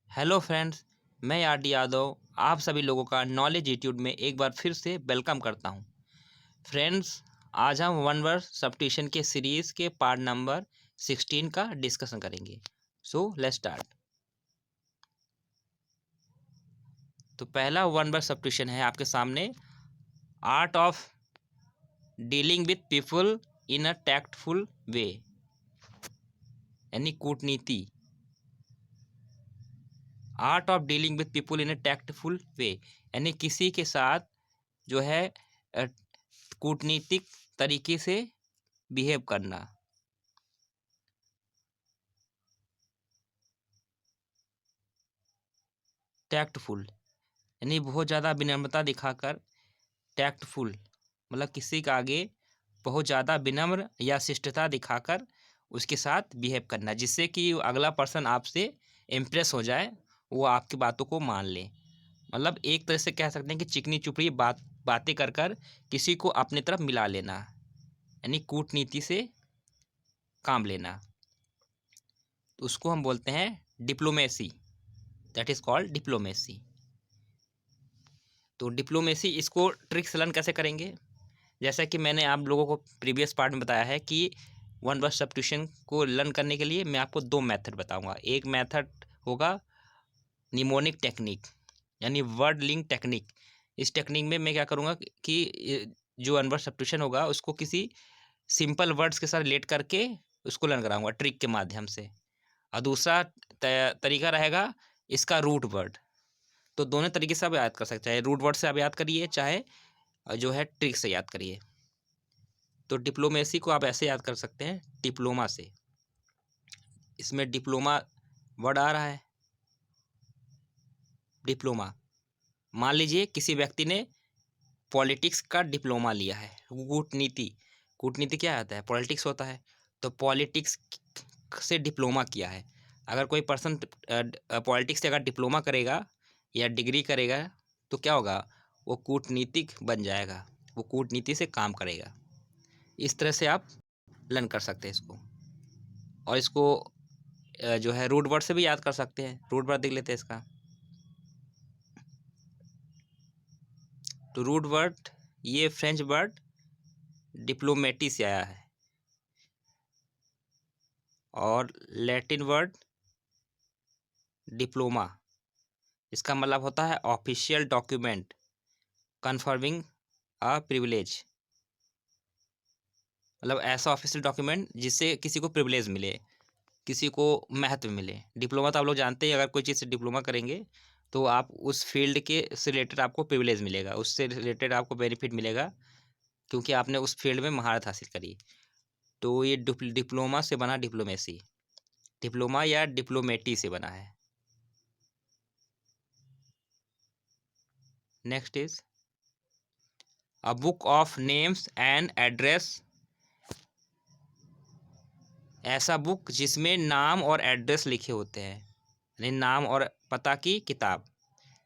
Hello friends, मैं R D Yadav आप सभी लोगों का नॉलेज यूट्यूब में एक बार फिर से वेलकम करता हूं। फ्रेंड्स, आज हम वन वर्ड सब्स्टिट्यूशन के सीरीज़ के पार्ट नंबर 16 का डिस्कशन करेंगे। So let's start. तो पहला वन वर्ड सब्स्टिट्यूशन है आपके सामने, art of dealing with people in a tactful way, यानी कूटनीति। Art of dealing with people in a tactful way, यानी किसी के साथ जो है अ, कूटनीतिक तरीके से बिहेव करना। टैक्टफुल यानी बहुत ज़्यादा विनम्रता दिखाकर, टैक्टफुल मतलब किसी के आगे बहुत ज़्यादा विनम्र या शिष्टता दिखाकर उसके साथ बिहेव करना, जिससे कि अगला पर्सन आपसे इम्प्रेस हो जाए, वो आपकी बातों को मान ले। मतलब एक तरह से कह सकते हैं कि चिकनी चुपड़ी बातें कर कर किसी को अपनी तरफ मिला लेना, यानी कूटनीति से काम लेना। तो उसको हम बोलते हैं diplomacy. That is called diplomacy. तो डिप्लोमेसी, इसको ट्रिक्स लर्न कैसे करेंगे? जैसा कि मैंने आप लोगों को प्रीवियस पार्ट में बताया है कि वन वर्ड सब्स्टिट्यूशन को लर्न करने के लिए मैं आपको दो मेथड बताऊंगा। एक मेथड होगा निमोनिक टेक्निक, यानी वर्ड लिंक टेक्निक। इस टेक्निक में मैं क्या करूँगा कि जो वन वर्ड सब्स्टिट्यूशन होगा उसको किसी सिंपल वर्ड्स के साथ रिलेट करके उसको लर्न कराऊंगा ट्रिक के माध्यम से। और दूसरा तरीका रहेगा इसका रूट वर्ड। तो दोनों तरीके से आप याद कर सकते हैं, चाहे रूट वर्ड से आप याद करिए, चाहे जो है ट्रिक से याद करिए। तो डिप्लोमेसी को आप ऐसे याद कर सकते हैं, डिप्लोमा से। इसमें डिप्लोमा वर्ड आ रहा है, डिप्लोमा। मान लीजिए किसी व्यक्ति ने पॉलिटिक्स का डिप्लोमा लिया है, कूटनीति। कूटनीति क्या आता है? पॉलिटिक्स होता है। तो पॉलिटिक्स से डिप्लोमा किया है। अगर कोई पर्सन पॉलिटिक्स से अगर डिप्लोमा करेगा या डिग्री करेगा तो क्या होगा? वो कूटनीतिक बन जाएगा, वो कूटनीति से काम करेगा। इस तरह से आप लर्न कर सकते हैं इसको। और इसको जो है रूट वर्ड से भी याद कर सकते हैं। रूट वर्ड देख लेते हैं इसका। तो रूट वर्ड, ये फ्रेंच वर्ड डिप्लोमेटी से आया है, और लैटिन वर्ड डिप्लोमा। इसका मतलब होता है official document confirming a privilege. मतलब ऐसा ऑफिशियल डॉक्यूमेंट जिससे किसी को प्रिविलेज मिले, किसी को महत्व मिले। डिप्लोमा तो आप लोग जानते हैं, अगर कोई चीज़ से डिप्लोमा करेंगे तो आप उस फील्ड के से रिलेटेड आपको प्रिविलेज मिलेगा, उससे रिलेटेड आपको बेनिफिट मिलेगा, क्योंकि आपने उस फील्ड में महारत हासिल करी। तो ये डिप्लोमा से बना डिप्लोमेसी, डिप्लोमा या डिप्लोमेटी से बना है। Next is a book of names and address. ऐसा बुक जिसमें नाम और एड्रेस लिखे होते हैं, यानी नाम और पता की किताब,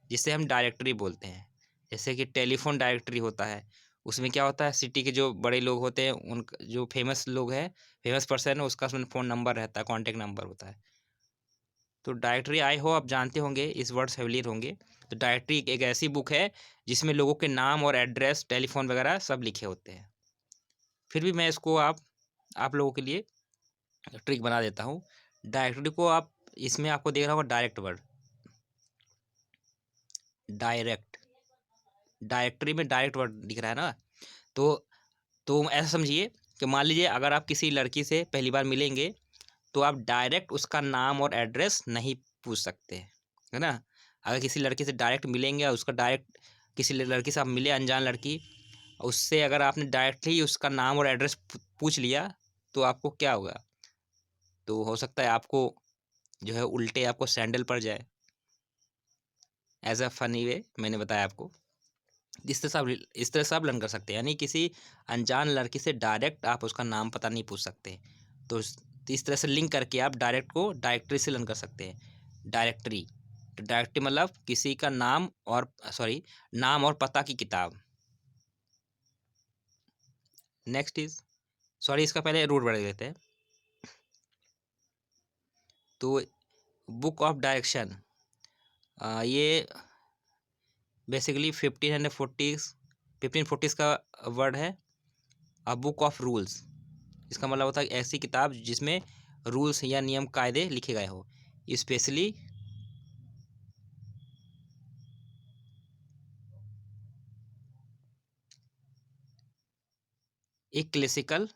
जिसे हम डायरेक्टरी बोलते हैं। जैसे कि टेलीफोन डायरेक्टरी होता है, उसमें क्या होता है, सिटी के जो बड़े लोग होते हैं, उन जो फेमस लोग हैं, फेमस पर्सन है, उसका उसमें फ़ोन नंबर रहता है, कॉन्टैक्ट नंबर होता है। तो डायरेक्टरी, आई हो आप जानते होंगे, इस वर्ड से फेमिलियर होंगे। तो डायरेक्टरी एक ऐसी बुक है जिसमें लोगों के नाम और एड्रेस, टेलीफोन वगैरह सब लिखे होते हैं। फिर भी मैं इसको आप लोगों के लिए ट्रिक बना देता हूँ। डायरेक्टरी को आप, इसमें आपको देख रहा होगा डायरेक्ट वर्ड, डायरेक्ट। डायरेक्टरी में डायरेक्ट वर्ड दिख रहा है ना। तो ऐसा समझिए कि मान लीजिए अगर आप किसी लड़की से पहली बार मिलेंगे तो आप डायरेक्ट उसका नाम और एड्रेस नहीं पूछ सकते, है ना। अगर किसी लड़की से डायरेक्ट मिलेंगे और उसका डायरेक्ट, किसी लड़की से आप मिले, अनजान लड़की, उससे अगर आपने डायरेक्टली उसका नाम और एड्रेस पूछ लिया तो आपको क्या होगा? तो हो सकता है आपको जो है उल्टे आपको सैंडल पड़ जाए। एज अ फनी वे मैंने बताया आपको। इस तरह से आप लर्न कर सकते हैं, यानी किसी अनजान लड़की से डायरेक्ट आप उसका नाम पता नहीं पूछ सकते। तो इस तरह से लिंक करके आप डायरेक्ट को डायरेक्टरी से लर्न कर सकते हैं। डायरेक्टरी, तो डायरेक्टरी मतलब किसी का नाम और नाम और पता की किताब। नेक्स्ट इज, इसका पहले रूट बढ़ लेते हैं। तो बुक ऑफ डायरेक्शन, ये बेसिकली 1540s का वर्ड है। अ बुक ऑफ रूल्स, इसका मतलब होता है ऐसी किताब जिसमें रूल्स या नियम कायदे लिखे गए हो। स्पेशली एक क्लासिकल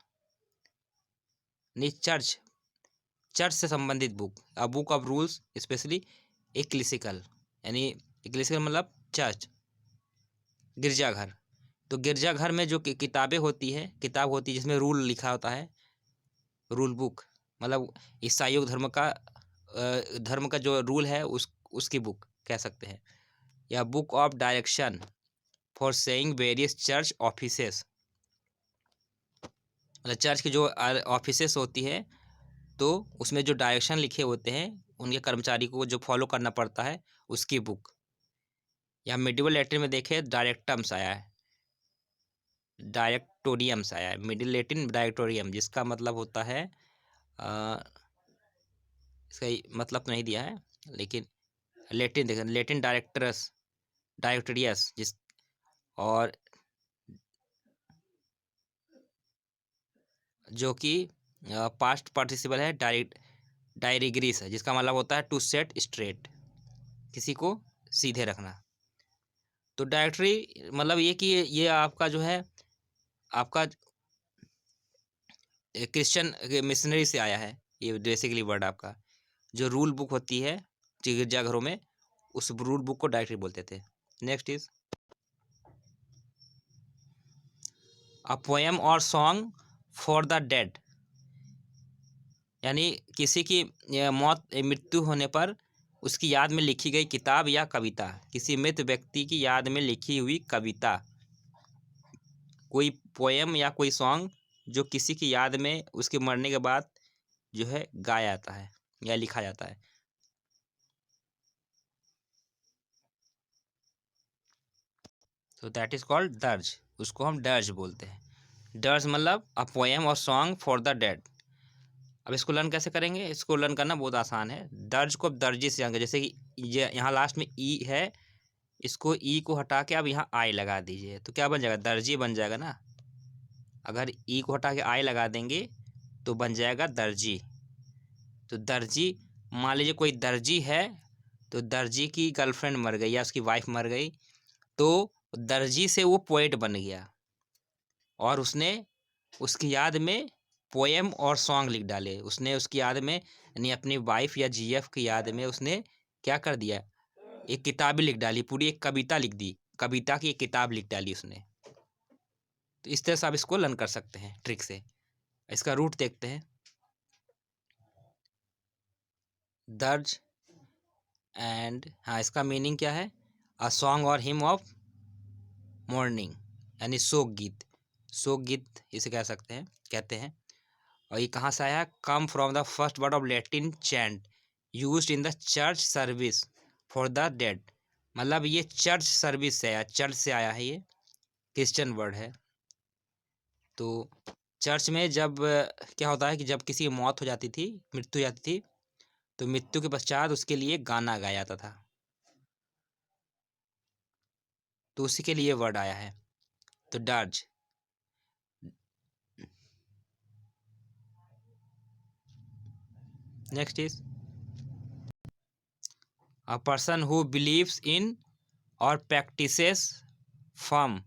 चर्च चर्च से संबंधित book, a book of rules specially ecclesiastical, यानी एक्लिसिकल मतलब चर्च, गिरजाघर। तो गिरजाघर में जो किताबें होती है, किताब होती है जिसमें रूल लिखा होता है, रूल बुक मतलब ईसाई धर्म का जो रूल है उसकी बुक कह सकते हैं। या book of direction for saying various church offices, मतलब चर्च की जो ऑफिसेस होती है तो उसमें जो डायरेक्शन लिखे होते हैं उनके कर्मचारी को जो फॉलो करना पड़ता है उसकी बुक। या मिडिवल लैटिन में देखें डायरेक्टम्स आया है, डायरेक्टोरियम्स आया है, मिडिल लैटिन डायरेक्टोरियम, जिसका मतलब होता है इसका मतलब तो नहीं दिया है, लेकिन लैटिन देखें, लैटिन डायरेक्टरियस जिस, और जो कि पास्ट पार्टिसिपल है डायरिग्रीस है, जिसका मतलब होता है टू सेट स्ट्रेट, किसी को सीधे रखना। तो डायरेक्टरी मतलब ये कि ये आपका जो है आपका क्रिश्चियन मिशनरी से आया है, ये बेसिकली वर्ड आपका जो रूल बुक होती है गिरजाघरों में, उस रूल बुक को डायरेक्टरी बोलते थे। नेक्स्ट इज अ पोएम और सॉन्ग फॉर द डेड, यानी किसी की मृत्यु होने पर उसकी याद में लिखी गई किताब या कविता, किसी मृत व्यक्ति की याद में लिखी हुई कविता, कोई पोएम या कोई सॉन्ग जो किसी की याद में उसके मरने के बाद जो है गाया जाता है या लिखा जाता है। तो दैट इज कॉल्ड दर्ज, उसको हम दर्ज बोलते हैं। दर्ज मतलब अ पोएम और सॉन्ग फॉर द डेड। अब इसको लर्न कैसे करेंगे, इसको लर्न करना बहुत आसान है। दर्ज को अब दर्जी से जाएंगे, जैसे कि ये यहाँ लास्ट में ई है, इसको ई को हटा के अब यहाँ आई लगा दीजिए, तो क्या बन जाएगा, दर्जी बन जाएगा ना। अगर ई को हटा के आई लगा देंगे तो बन जाएगा दर्जी। तो दर्जी, मान लीजिए कोई दर्जी है, तो दर्जी की गर्लफ्रेंड मर गई या उसकी वाइफ मर गई, तो दर्जी से वो पोएट बन गया और उसने उसकी याद में पोएम और सॉन्ग लिख डाले। उसने उसकी याद में, यानी अपनी वाइफ या जीएफ की याद में उसने क्या कर दिया, एक किताब लिख डाली, पूरी एक कविता लिख दी, कविता की एक किताब लिख डाली उसने। तो इस तरह से आप इसको लर्न कर सकते हैं ट्रिक से। इसका रूट देखते हैं, दर्ज एंड, हाँ इसका मीनिंग क्या है, अ सॉन्ग और हिम ऑफ मॉर्निंग, यानी शोक गीत, शोक गीत इसे कह सकते हैं, कहते हैं। और ये कहाँ से आया है, come from the first word of Latin chant used in the church service for the dead, मतलब ये चर्च सर्विस से आया, चर्च से आया है, ये क्रिश्चियन वर्ड है। तो चर्च में जब क्या होता है कि जब किसी की मौत हो जाती थी, मृत्यु हो जाती थी, तो मृत्यु के पश्चात उसके लिए गाना गाया जाता था, तो उसी के लिए वर्ड आया है। तो dirge, next is a person who believes in और प्रैक्टिसेस फर्म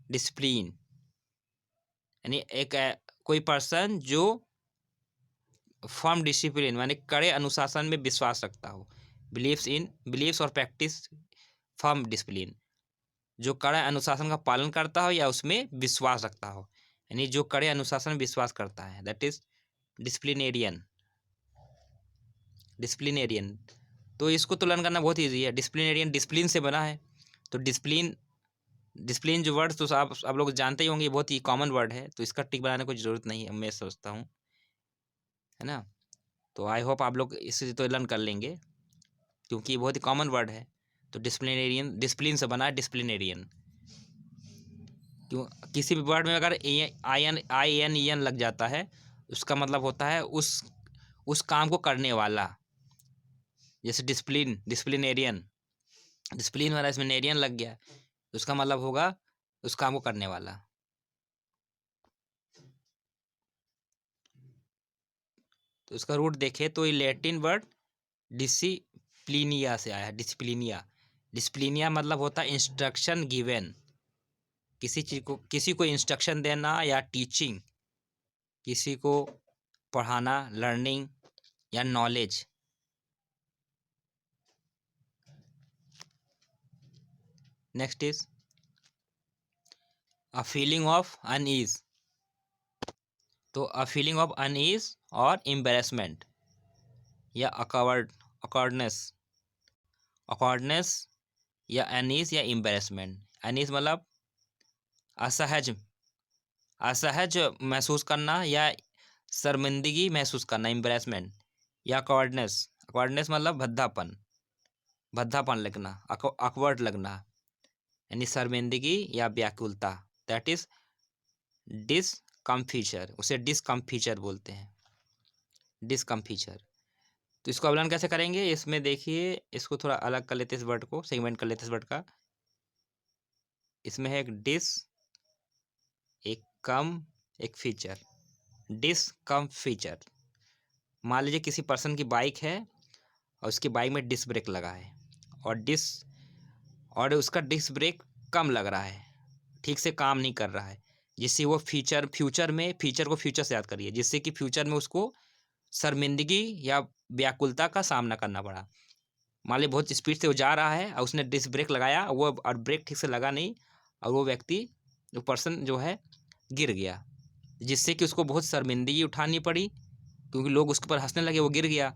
डिसिप्लिन, यानी एक कोई पर्सन जो फर्म डिसिप्लिन यानी कड़े अनुशासन में विश्वास रखता हो, बिलीव्स और प्रैक्टिस फर्म डिसिप्लिन, जो कड़े अनुशासन का पालन करता हो या उसमें विश्वास रखता हो, यानी जो कड़े अनुशासन में विश्वास करता है, दैट इज डिसिप्लिनेरियन। डिसिप्लिनेरियन, तो इसको तो लर्न करना बहुत ईजी है। डिसिप्लिनेरियन डिसिप्लिन से बना है, तो डिसिप्लिन जो वर्ड तो आप लोग जानते ही होंगे, बहुत ही कॉमन वर्ड है, तो इसका टिक बनाने की जरूरत नहीं है, मैं सोचता हूँ, है ना। तो आई होप आप लोग इसे तो लर्न कर लेंगे, क्योंकि ये बहुत ही कॉमन वर्ड है। तो डिसिप्लिनेरियन डिसिप्लिन से बना है, डिसिप्लिनेरियन। क्यों, किसी भी वर्ड में अगर आई एन ई एन लग जाता है, उसका मतलब होता है उस काम को करने वाला, जैसे डिसिप्लिनेरियन, डिसिप्लिन वाला, इसमें नेरियन लग गया, उसका मतलब होगा उस काम को करने वाला। तो इसका रूट देखें तो ये लैटिन वर्ड डिसिप्लिनिया से आया है। डिसिप्लिनिया, डिसिप्लिनिया मतलब होता है इंस्ट्रक्शन गिवन, किसी चीज को, किसी को इंस्ट्रक्शन देना या टीचिंग, किसी को पढ़ाना, लर्निंग या knowledge. Next is a feeling of unease. तो अ फीलिंग ऑफ अनईज और एम्बेरसमेंट या अकॉर्डनेस, अकॉर्डनेस या अनईज या एम्बेरसमेंट। अनईज मतलब असहज, असहज महसूस करना या शर्मिंदगी महसूस करना, एम्बेरसमेंट। या अकॉर्डनेस, अकॉर्डनेस मतलब भद्दापन, भद्दापन लगना, अकवर्ड लगना, यानी शर्मिंदगी या व्याकुलता। दैट इज डिसकम्फीचर, उसे डिसकम्फीचर बोलते हैं, डिसकम्फीचर। तो इसको अवलन कैसे करेंगे, इसमें देखिए, इसको थोड़ा अलग कर लेते हैं, इस वर्ड को सेगमेंट कर लेते हैं इस वर्ड का। इसमें है एक डिस, एक कम, एक फीचर। डिस कम फीचर, मान लीजिए किसी पर्सन की बाइक है और उसकी बाइक में डिस्क ब्रेक लगा है, और और उसका डिस्क ब्रेक कम लग रहा है, ठीक से काम नहीं कर रहा है, जिससे वो फ्यूचर में, फ्यूचर को फ्यूचर से याद करिए, जिससे कि फ्यूचर में उसको शर्मिंदगी या व्याकुलता का सामना करना पड़ा। मान ली बहुत स्पीड से वो जा रहा है और उसने डिस्क ब्रेक लगाया, वो और ब्रेक ठीक से लगा नहीं, और वो व्यक्ति, वो पर्सन जो है गिर गया, जिससे कि उसको बहुत शर्मिंदगी उठानी पड़ी, क्योंकि लोग उसके ऊपर हंसने लगे, वो गिर गया।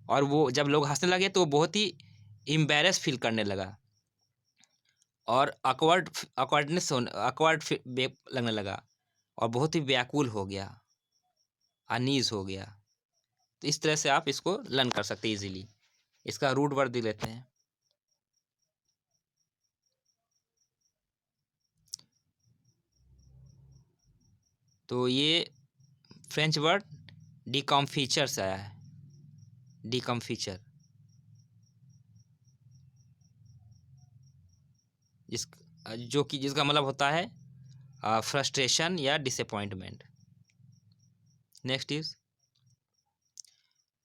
और वो जब लोग हंसने लगे तो वो बहुत ही एम्बेरस फील करने लगा, और अकवर्ड लगने लगा, और बहुत ही व्याकुल हो गया, अनीज हो गया। तो इस तरह से आप इसको लर्न कर सकते हैं इजीली। इसका रूट वर्ड दे लेते हैं। तो ये फ्रेंच वर्ड डिकम्फीचर से आया है, डिकम्फीचर, जिस जो कि जिसका मतलब होता है फ्रस्ट्रेशन या disappointment. Next is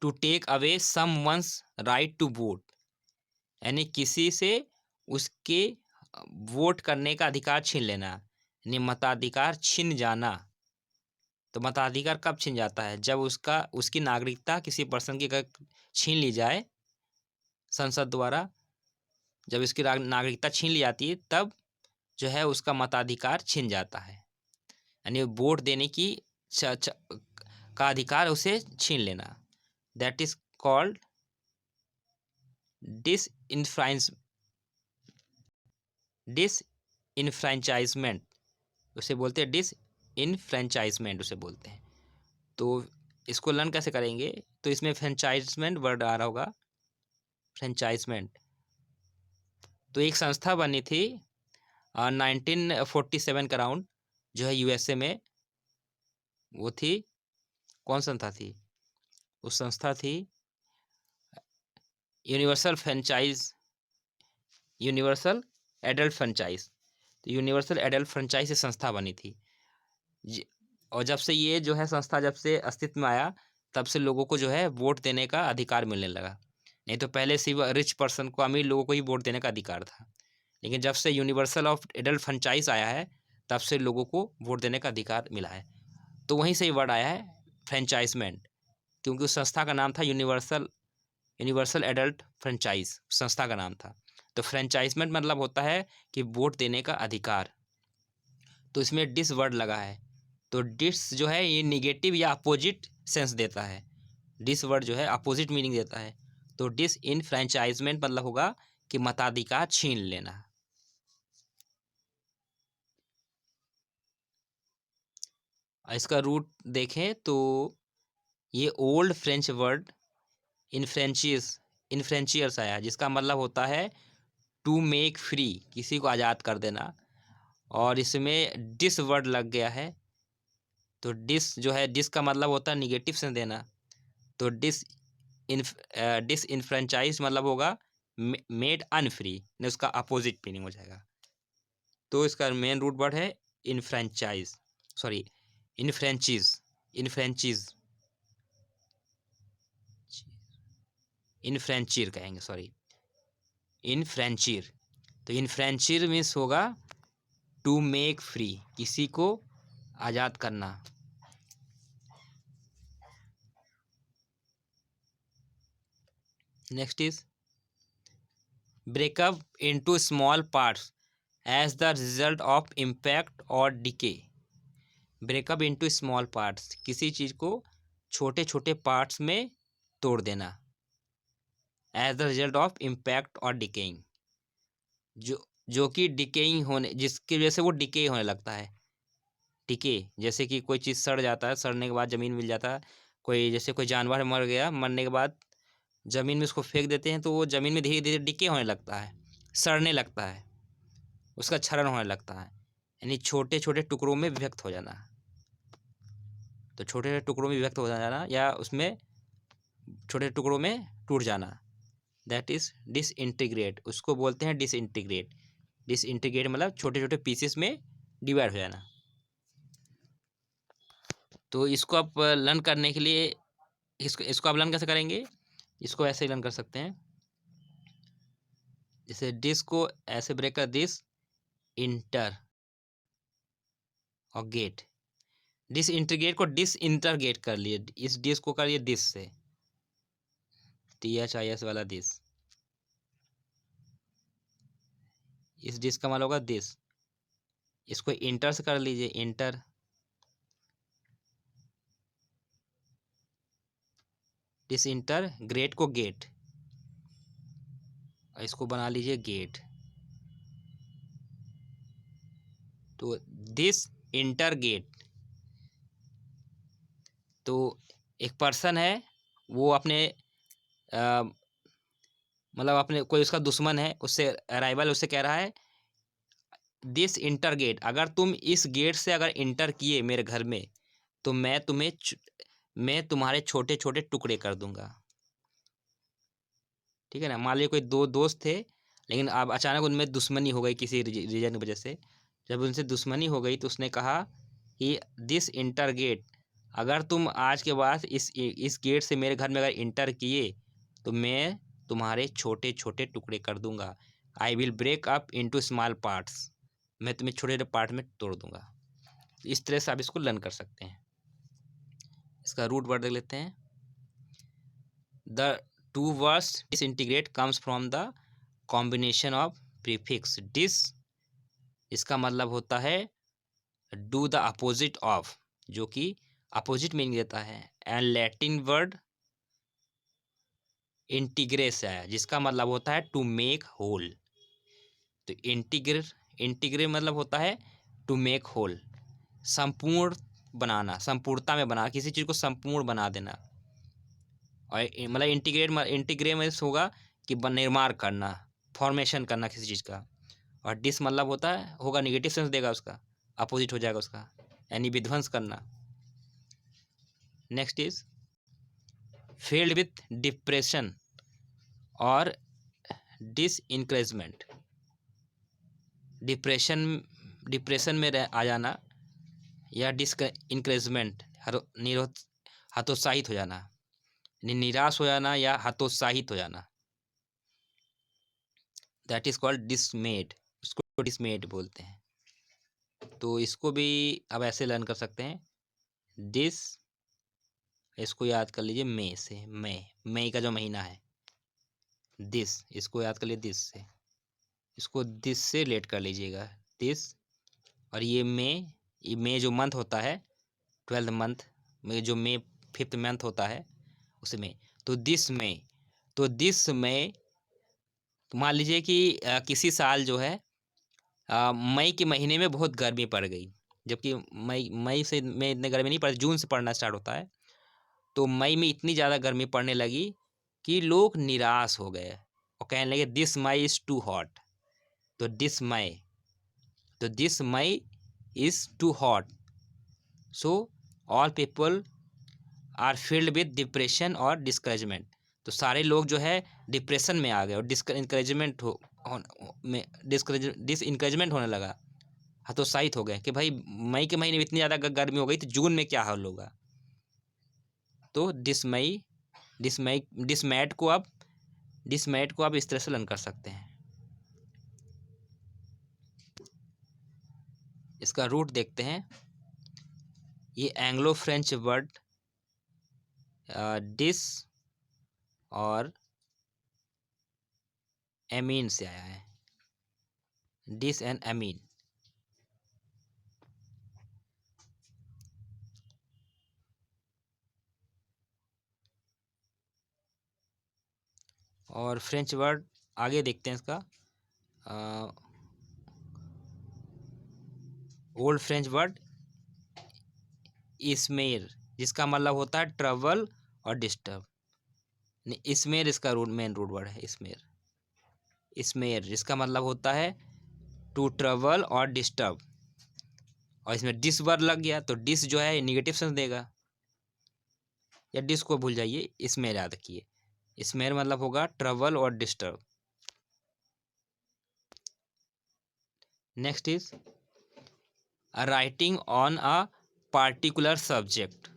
to take away someone's right to vote, यानी किसी से उसके वोट करने का अधिकार छीन लेना, यानी मताधिकार छीन जाना। तो मताधिकार कब छीन जाता है, जब उसकी नागरिकता किसी पर्सन की अगर छीन ली जाए संसद द्वारा, जब इसकी नागरिकता छीन ली जाती है, तब जो है उसका मताधिकार छिन जाता है, यानी वोट देने की का अधिकार उसे छीन लेना। दैट इज कॉल्ड डिसइनफ्रेंचाइजमेंट, उसे बोलते हैं डिसइनफ्रेंचाइजमेंट उसे बोलते हैं। तो इसको लर्न कैसे करेंगे, तो इसमें फ्रेंचाइजमेंट वर्ड आ रहा होगा, फ्रेंचाइजमेंट। तो एक संस्था बनी थी 1947 के अराउंड, जो है यूएसए में, वो थी, कौन संस्था थी, उस संस्था थी universal franchise, universal adult franchise. तो यूनिवर्सल एडल्ट फ्रेंचाइज से संस्था बनी थी, और जब से ये जो है संस्था जब से अस्तित्व में आया, तब से लोगों को जो है वोट देने का अधिकार मिलने लगा। नहीं तो पहले सिर्फ रिच पर्सन को, अमीर लोगों को ही वोट देने का अधिकार था, लेकिन जब से यूनिवर्सल ऑफ एडल्ट फ्रेंचाइज आया है, तब से लोगों को वोट देने का अधिकार मिला है। तो वहीं से ही वर्ड आया है फ्रेंचाइजमेंट, क्योंकि उस संस्था का नाम था यूनिवर्सल एडल्ट फ्रेंचाइज, संस्था का नाम था। तो फ्रेंचाइजमेंट मतलब होता है कि वोट देने का अधिकार। तो इसमें डिस वर्ड लगा है, तो डिस जो है ये निगेटिव या अपोजिट सेंस देता है, डिस वर्ड जो है अपोजिट मीनिंग देता है। तो डिस इन फ्रेंचाइजमेंट मतलब होगा कि मताधिकार छीन लेना। इसका रूट देखें तो ये ओल्ड फ्रेंच वर्ड इन्फ्रेंचियर्स आया, जिसका मतलब होता है टू मेक फ्री, किसी को आज़ाद कर देना, और इसमें डिस वर्ड लग गया है। तो डिस जो है, डिस का मतलब होता है निगेटिव से देना, तो डिस इन्फ्रेंचाइज मतलब होगा मेड अनफ्री, ने उसका अपोजिट मीनिंग हो जाएगा। तो इसका मेन रूट वर्ड है इनफ्रेंचाइज, सॉरी इनफ्रेंचीज, इनफ्रेंचीज, इनफ्रेंचीर कहेंगे, सॉरी इनफ्रेंचीर। तो इनफ्रेंचीर मीन्स होगा टू मेक फ्री, किसी को आज़ाद करना। Next is breakup into small parts as the result of impact और decay. Breakup into small parts, किसी चीज़ को छोटे छोटे पार्ट्स में तोड़ देना। As the result of impact और डिकेइंग, जो कि डिकेइंग होने, जिसकी वजह से वो डिके होने लगता है। डिके जैसे कि कोई चीज़ सड़ जाता है, सड़ने के बाद ज़मीन मिल जाता है। कोई जैसे कोई जानवर मर गया, मरने के बाद ज़मीन में उसको फेंक देते हैं, तो वो ज़मीन में धीरे धीरे डिके होने लगता है, सड़ने लगता है, उसका क्षरण होने लगता है, यानी छोटे छोटे टुकड़ों में विभक्त हो जाना। तो छोटे छोटे टुकड़ों में विभक्त हो जाना या उसमें छोटे टुकड़ों में टूट जाना, दैट इज डिसइंटीग्रेट, उसको बोलते हैं डिसइंटीग्रेट। डिसइंटीग्रेट मतलब छोटे छोटे पीसेस में डिवाइड हो जाना। तो इसको आप लर्न करने के लिए, इसको आप लर्न कैसे करेंगे, इसको ऐसे ही लर्न कर सकते हैं, जैसे डिस को ऐसे ब्रेक कर, दिस इंटर और गेट, डिस इंटीग्रेट को डिस इंटरगेट कर लिए, इस डिस को करिए दिस से, THIS वाला दिस, इस डिस का मतलब होगा दिस, इसको इंटर से कर लीजिए, इंटर, डिस इंटर ग्रेट को गेट, इसको बना लीजिए गेट। तो दिस इंटर गेट, तो एक पर्सन है, वो अपने मतलब अपने कोई उसका दुश्मन है, उससे राइवल, उससे कह रहा है दिस इंटर गेट, अगर तुम इस गेट से अगर इंटर किए मेरे घर में, तो मैं तुम्हारे छोटे छोटे टुकड़े कर दूंगा। ठीक है ना। मान लीजिए कोई दो दोस्त थे, लेकिन अब अचानक उनमें दुश्मनी हो गई किसी रीजन की वजह से। जब उनसे दुश्मनी हो गई तो उसने कहा कि दिस इंटर गेट, अगर तुम आज के बाद इस गेट से मेरे घर में अगर इंटर किए, तो मैं तुम्हारे छोटे छोटे टुकड़े कर दूंगा। I will break up into small parts, मैं तुम्हें छोटे छोटे पार्ट में तोड़ दूंगा। इस तरह से आप इसको लर्न कर सकते हैं। इसका रूट वर्ड देख लेते हैं। The two words disintegrate comes from the combination of prefix dis, इसका मतलब होता है डू द अपोजिट ऑफ, जो कि अपोजिट मीनिंग देता है, एंड लैटिन वर्ड इंटीग्रेस है, जिसका मतलब होता है टू मेक होल। तो इंटीग्रे मतलब होता है टू मेक होल, संपूर्ण बनाना, संपूर्णता में बना, किसी चीज़ को संपूर्ण बना देना। और मतलब इंटीग्रे में होगा कि निर्माण करना, फॉर्मेशन करना किसी चीज़ का। और डिस मतलब होता है, होगा निगेटिव सेंस देगा, उसका अपोजिट हो जाएगा उसका, यानी विध्वंस करना। Next is field with depression और डिसइंकरेजमेंट। डिप्रेशन में आ जाना या डिसइंकरेजमेंट, हतोत्साहित हो जाना, निराश हो जाना या हतोत्साहित हो जाना, दैट इज कॉल्ड डिसमेड, उसको डिसमेड बोलते हैं। तो इसको भी अब ऐसे लर्न कर सकते हैं, डिस, इसको याद कर लीजिए मई से, मई का जो महीना है, दिस, इसको याद कर लीजिए दिस से, इसको दिस से रिलेट कर लीजिएगा, दिस। और ये मई जो मंथ होता है, 12th मंथ में जो मई 5th मंथ होता है उसमें, तो दिस मई, तो दिस मई, मान लीजिए कि किसी साल जो है मई के महीने में बहुत गर्मी पड़ गई, जबकि मई से में इतने गर्मी नहीं पड़ती, जून से पड़ना स्टार्ट होता है। तो मई में इतनी ज़्यादा गर्मी पड़ने लगी कि लोग निराश हो गए और कहने लगे this May is too hot. तो this May is too hot, so all people are filled with depression और डिस्करेजमेंट। तो सारे लोग जो है डिप्रेशन में आ गए और डिसइंकरेजमेंट डिसइंकरेजमेंट होने लगा, हतोत्साहित हो गए कि भाई मई के महीने में इतनी ज़्यादा गर्मी हो गई तो जून में क्या हाल होगा। तो डिसमैट को आप इस तरह से लर्न कर सकते हैं। इसका रूट देखते हैं। ये एंग्लो फ्रेंच वर्ड डिस और एमीन से आया है, डिस एंड एमीन। और फ्रेंच वर्ड आगे देखते हैं इसका, ओल्ड फ्रेंच वर्ड इसमेर, जिसका मतलब होता है ट्रबल और डिस्टर्ब। इसमेर इसका रूट मेन रूट वर्ड है, इसमेर जिसका मतलब होता है टू ट्रबल और डिस्टर्ब। और इसमें डिस वर्ड लग गया तो डिस जो है निगेटिव सेंस देगा, या डिस को भूल जाइए, इसमें याद रखिए। इसमें मतलब होगा ट्रबल और disturb. Next is writing on a particular subject.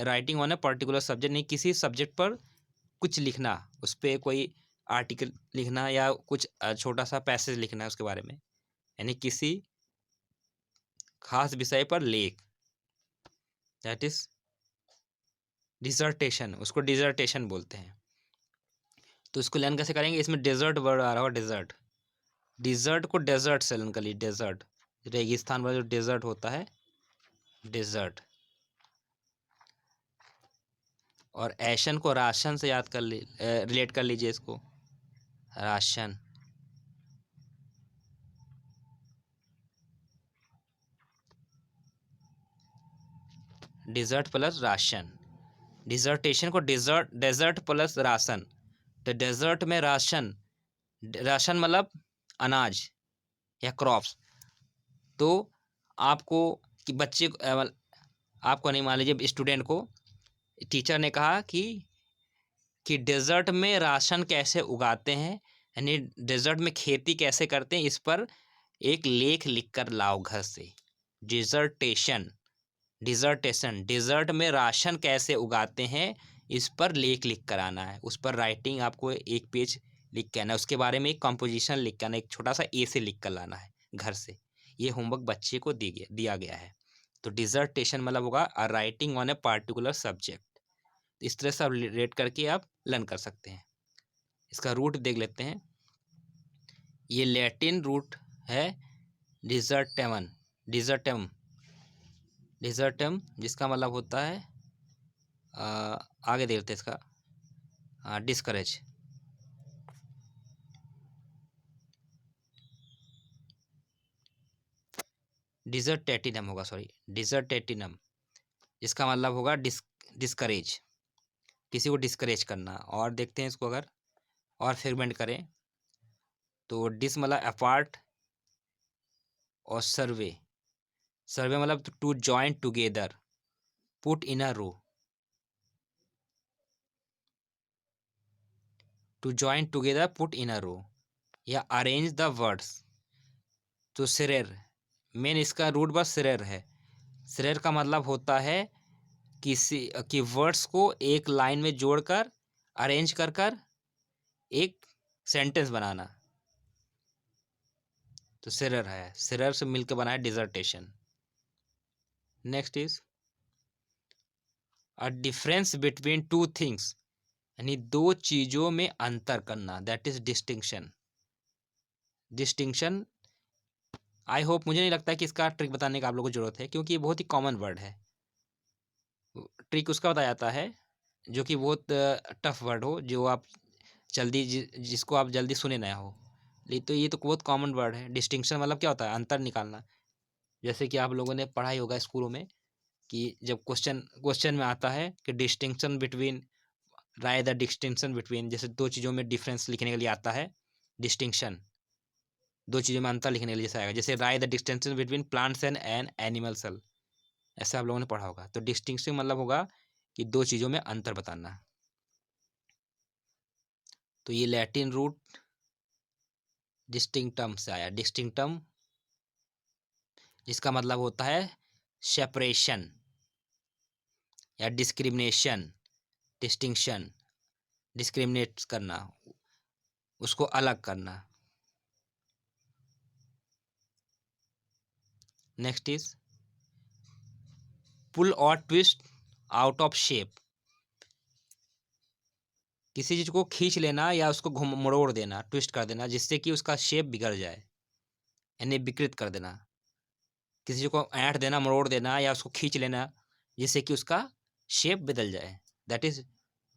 Writing on a particular subject, नहीं किसी सब्जेक्ट पर कुछ लिखना, उस पर कोई आर्टिकल लिखना या कुछ छोटा सा पैसेज लिखना है उसके बारे में, यानी किसी खास विषय पर लेख, दैट इज डिसर्टेशन, उसको डिसर्टेशन बोलते हैं। तो इसको लर्न कैसे करेंगे, इसमें डेजर्ट वर्ड आ रहा होगा, डिजर्ट को डेजर्ट से लर्न कर लीजिए, डेजर्ट रेगिस्तान वाला जो डेजर्ट होता है, डेजर्ट। और एशन को राशन से याद कर रिलेट कर लीजिए इसको, ration. Desert plus ration, dissertation को डेजर्ट प्लस राशन। तो डेजर्ट में राशन मतलब अनाज या क्रॉप्स। तो आपको कि बच्चे आपको नहीं, मान लीजिए स्टूडेंट को टीचर ने कहा कि डेजर्ट में राशन कैसे उगाते हैं, यानी डेजर्ट में खेती कैसे करते हैं, इस पर एक लेख लिख कर लाओ घर से। डिजर्टेशन डेजर्ट में राशन कैसे उगाते हैं, इस पर लेख लिख कर आना है। उस पर राइटिंग आपको एक पेज लिख के आना है, उसके बारे में एक कंपोजिशन लिख के आना, एक छोटा सा ए से लिख कर लाना है घर से। ये होमवर्क बच्चे को दिया गया है। तो डिजर्टेशन मतलब होगा writing on a particular subject. इस तरह से आप रेट करके आप लर्न कर सकते हैं। इसका रूट देख लेते हैं। ये लैटिन रूट है डिजर्टम, जिसका मतलब होता है आगे देख लेते हैं इसका, डिस्करेज। डिजर्टेटिनम होगा, डिजर्टेटिनम, जिसका मतलब होगा डिस्करेज, किसी को डिस्करेज करना। और देखते हैं इसको अगर और फ्रेगमेंट करें तो डिस मतलब अपार्ट और सर्वे मतलब to join together, put in a row, to join together put in a row, या अरेंज द वर्ड्स। तो सिरेर मेन इसका रूट बस सिरेर है। सिरेर का मतलब होता है किसी की वर्ड्स को एक लाइन में जोड़कर अरेंज कर कर एक सेंटेंस बनाना। तो सिरेर है, सिरेर से मिलकर बना है dissertation. Next is a difference between two things, यानी दो चीजों में अंतर करना, that is distinction. I hope, मुझे नहीं लगता कि इसका ट्रिक बताने का आप लोगों को जरूरत है, क्योंकि ये बहुत ही कॉमन वर्ड है। ट्रिक उसका बताया जाता है जो कि बहुत टफ वर्ड हो, जो आप जल्दी जिसको आप जल्दी सुने ना हो। तो ये तो बहुत कॉमन वर्ड है। डिस्टिंक्शन मतलब क्या होता है, अंतर निकालना। जैसे कि आप लोगों ने पढ़ा ही होगा स्कूलों में कि जब क्वेश्चन में आता है कि डिस्टिंक्शन बिटवीन, राय द डिस्टिंक्शन बिटवीन, जैसे दो चीज़ों में डिफरेंस लिखने के लिए आता है डिस्टिंक्शन, दो चीज़ों में अंतर लिखने के लिए जैसे आएगा, जैसे राय the distinction between plants and an animal cell, ऐसा आप लोगों ने पढ़ा होगा। तो डिस्टिंक्शन मतलब होगा कि दो चीज़ों में अंतर बताना। तो ये लैटिन रूट डिस्टिंक्टम से आया। डिस्टिंक्टम जिसका मतलब होता है सेपरेशन या डिस्क्रिमिनेशन, डिस्टिंक्शन, डिस्क्रिमिनेट करना, उसको अलग करना। नेक्स्ट इज पुल और ट्विस्ट आउट ऑफ शेप। किसी चीज को खींच लेना या उसको घुम मरोड़ देना, ट्विस्ट कर देना, जिससे कि उसका शेप बिगड़ जाए, यानी विकृत कर देना। किसी चीज को ऐंठ देना, मरोड़ देना या उसको खींच लेना जिससे कि उसका शेप बदल जाए, दैट इज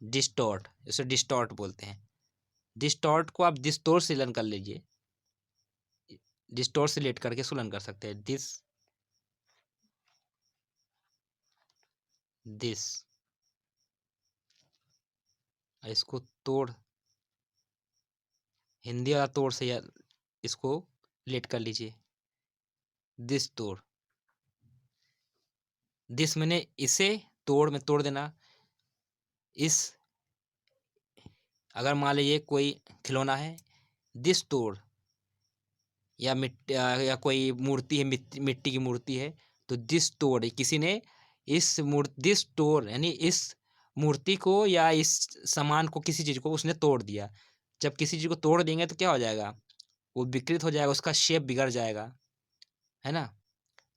डिस्टॉर्ट। इसे डिस्टॉर्ट बोलते हैं। डिस्टॉर्ट को आप डिस्टोर्ट से लर्न कर लीजिए, डिस्टोर्ट से लेट करके सुलन कर सकते हैं। दिस इसको तोड़, हिंदी वाला तोड़ से या इसको लेट कर लीजिए। दिस तोड़, दिस मैंने इसे, तोड़ में तोड़ देना। इस, अगर मान लीजिए कोई खिलौना है, दिस तोड़, या कोई मूर्ति है, मिट्टी की मूर्ति है, तो दिस तोड़, किसी ने इस मूर्ति, दिस तोड़ यानी इस मूर्ति को या इस सामान को, किसी चीज को उसने तोड़ दिया। जब किसी चीज को तोड़ देंगे तो क्या हो जाएगा, वो विकृत हो जाएगा, उसका शेप बिगड़ जाएगा, है ना।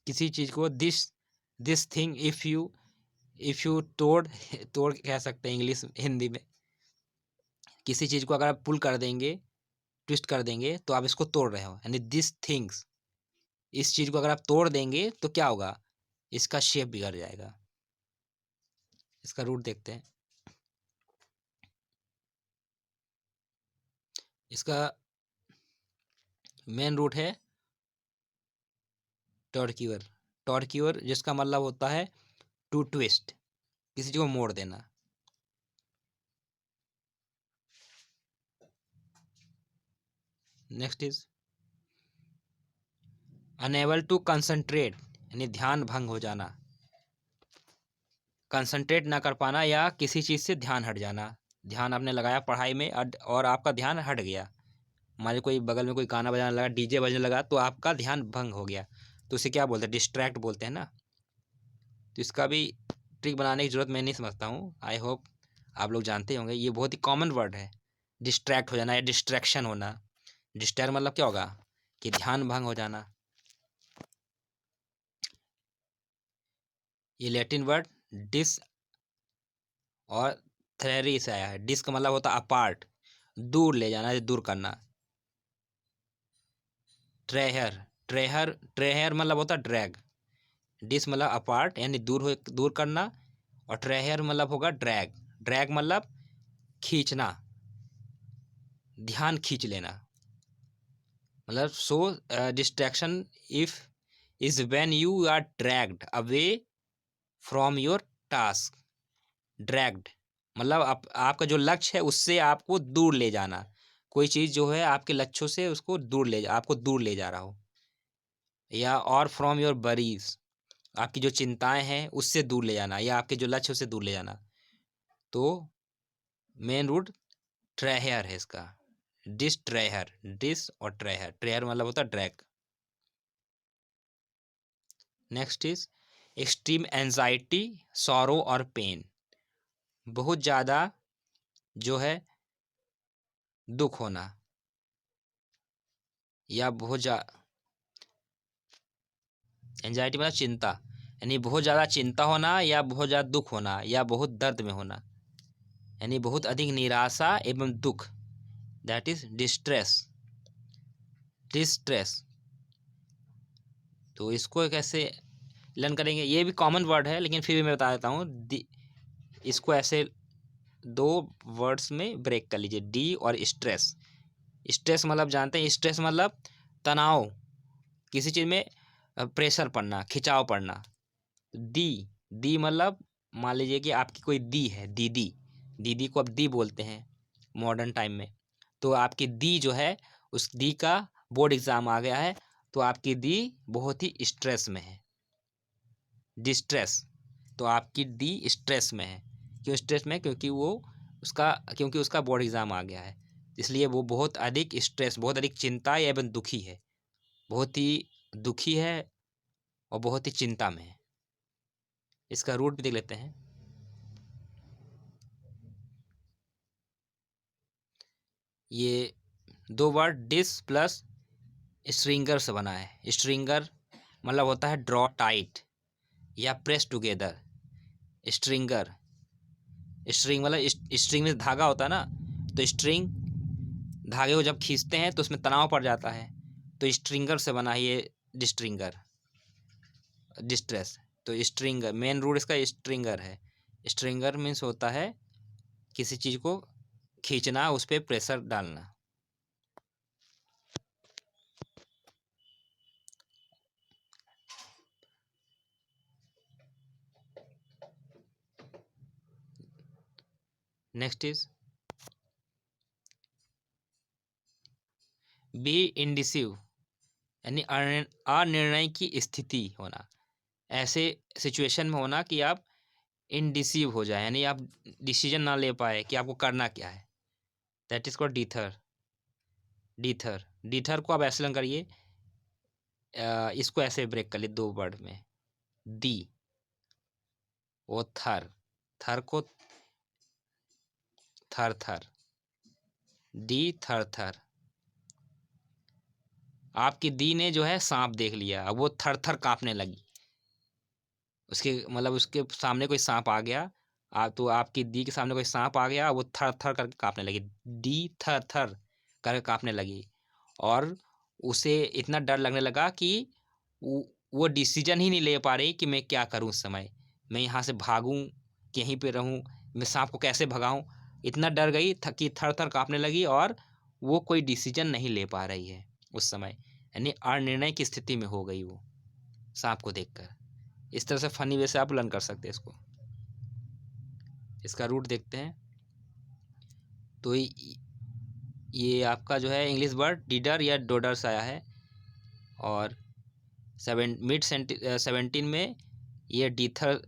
किसी चीज को दिस थिंग इफ यू तोड़, तोड़ कह सकते हैं इंग्लिश हिंदी में। किसी चीज को अगर आप पुल कर देंगे, ट्विस्ट कर देंगे, तो आप इसको तोड़ रहे हो, यानी दिस थिंग्स, इस चीज को अगर आप तोड़ देंगे तो क्या होगा, इसका शेप बिगड़ जाएगा। इसका रूट देखते हैं। इसका मेन रूट है टॉर्क्यूअर। टॉर्क्यूअर जिसका मतलब होता है टू ट्विस्ट, किसी चीज को मोड़ देना। Next is unable to concentrate, यानी ध्यान भंग हो जाना, कंसंट्रेट ना कर पाना या किसी चीज से ध्यान हट जाना। ध्यान आपने लगाया पढ़ाई में और आपका ध्यान हट गया, मान लीजिए कोई बगल में कोई गाना बजाने लगा, डीजे बजने लगा, तो आपका ध्यान भंग हो गया, तो उसे क्या बोलते हैं, डिस्ट्रैक्ट बोलते हैं ना। तो इसका भी ट्रिक बनाने की जरूरत मैं नहीं समझता हूँ, आई होप आप लोग जानते होंगे। ये बहुत ही कॉमन वर्ड है, डिस्ट्रैक्ट हो जाना या डिस्ट्रैक्शन होना। डिस्ट्रैक्ट मतलब क्या होगा, कि ध्यान भंग हो जाना। ये लैटिन वर्ड डिस और थ्रेरी से आया है। डिस का मतलब होता है अपार्ट, दूर ले जाना, दूर करना। ट्रेहर, ट्रेहर मतलब होता है ड्रैग। डिस मतलब अपार्ट यानी दूर करना, और ट्रेहर मतलब होगा ड्रैग। ड्रैग मतलब खींचना, ध्यान खींच लेना। मतलब so distraction if is when you are dragged away from your task. Dragged मतलब आपका जो लक्ष्य है उससे आपको दूर ले जाना। कोई चीज जो है आपके लक्ष्यों से उसको आपको दूर ले जा रहा हो, या और फ्रॉम योर बरीज, आपकी जो चिंताएं हैं उससे दूर ले जाना, या आपके जो लक्ष्य से दूर ले जाना। तो मेन रूट ट्रेहर है इसका, डिस ट्रेहर, डिस और ट्रेहर। ट्रेहर मतलब होता है drag. Next is extreme anxiety, sorrow और पेन। बहुत ज़्यादा जो है दुख होना, या बहुत ज़्यादा एंजाइटी मतलब चिंता, यानी बहुत ज़्यादा चिंता होना, या बहुत ज़्यादा दुख होना, या बहुत दर्द में होना, यानी बहुत अधिक निराशा एवं दुख, दैट इज डिस्ट्रेस। डिस्ट्रेस, तो इसको कैसे लर्न करेंगे, ये भी कॉमन वर्ड है लेकिन फिर भी मैं बता देता हूँ। इसको ऐसे दो वर्ड्स में ब्रेक कर लीजिए, डी और स्ट्रेस। स्ट्रेस मतलब जानते हैं, स्ट्रेस मतलब तनाव, किसी चीज़ में प्रेशर पड़ना, खिंचाव पड़ना। दी, दी मतलब मान लीजिए कि आपकी कोई दी है, दीदी, दीदी को अब दी बोलते हैं मॉडर्न टाइम में। तो आपकी दी जो है, उस दी का बोर्ड एग्ज़ाम आ गया है, तो आपकी दी बहुत ही स्ट्रेस में है। डिस्ट्रेस, तो आपकी दी स्ट्रेस में है। क्यों स्ट्रेस में, क्योंकि उसका बोर्ड एग्ज़ाम आ गया है। इसलिए वो बहुत अधिक स्ट्रेस, बहुत अधिक चिंता एवं दुखी है, बहुत ही दुखी है और बहुत ही चिंता में है। इसका रूट भी देख लेते हैं। ये दो वर्ड डिस प्लस स्ट्रिंगर से बना है। स्ट्रिंगर मतलब होता है ड्रॉ टाइट या प्रेस टुगेदर। स्ट्रिंगर, स्ट्रिंग मतलब स्ट्रिंग में धागा होता है ना, तो स्ट्रिंग धागे को जब खींचते हैं तो उसमें तनाव पड़ जाता है, तो स्ट्रिंगर से बना है ये डिस्ट्रिंगर, डिस्ट्रेस। तो स्ट्रिंगर मेन रूट इसका स्ट्रिंगर है। स्ट्रिंगर मीन्स होता है किसी चीज़ को खींचना, उस पर प्रेशर डालना। नेक्स्ट इज बी इंडिसिव, यानी अनिर्णय की स्थिति होना। ऐसे सिचुएशन में होना कि आप इंडिसिव हो जाए, यानी आप डिसीजन ना ले पाए कि आपको करना क्या है। That is called dither. Dither, dither को आप ऐसे लर्न करिए, इसको ऐसे ब्रेक कर लिए दो वर्ड में। दी वो थर, थर को थर थर, दी थर थर। आपकी दी ने जो है सांप देख लिया, अब वो थर थर कांपने लगी। उसके मतलब उसके सामने कोई सांप आ गया, तो आपकी दी के सामने कोई सांप आ गया, वो थर थर करके कांपने लगी। दी थर थर करके कांपने लगी और उसे इतना डर लगने लगा कि वो डिसीजन ही नहीं ले पा रही कि मैं क्या करूं उस समय। मैं यहाँ से भागूं कि यहीं पे रहूं, मैं सांप को कैसे भगाऊं। इतना डर गई कि थर थर कांपने लगी और वो कोई डिसीजन नहीं ले पा रही है उस समय, यानी अनिर्णय की स्थिति में हो गई वो सांप को देखकर। इस तरह से फनी वे से आप लर्न कर सकते हैं इसको। इसका रूट देखते हैं। तो ये आपका जो है इंग्लिश वर्ड डीडर या डोडर से आया है, और मिड 17 में ये डीथर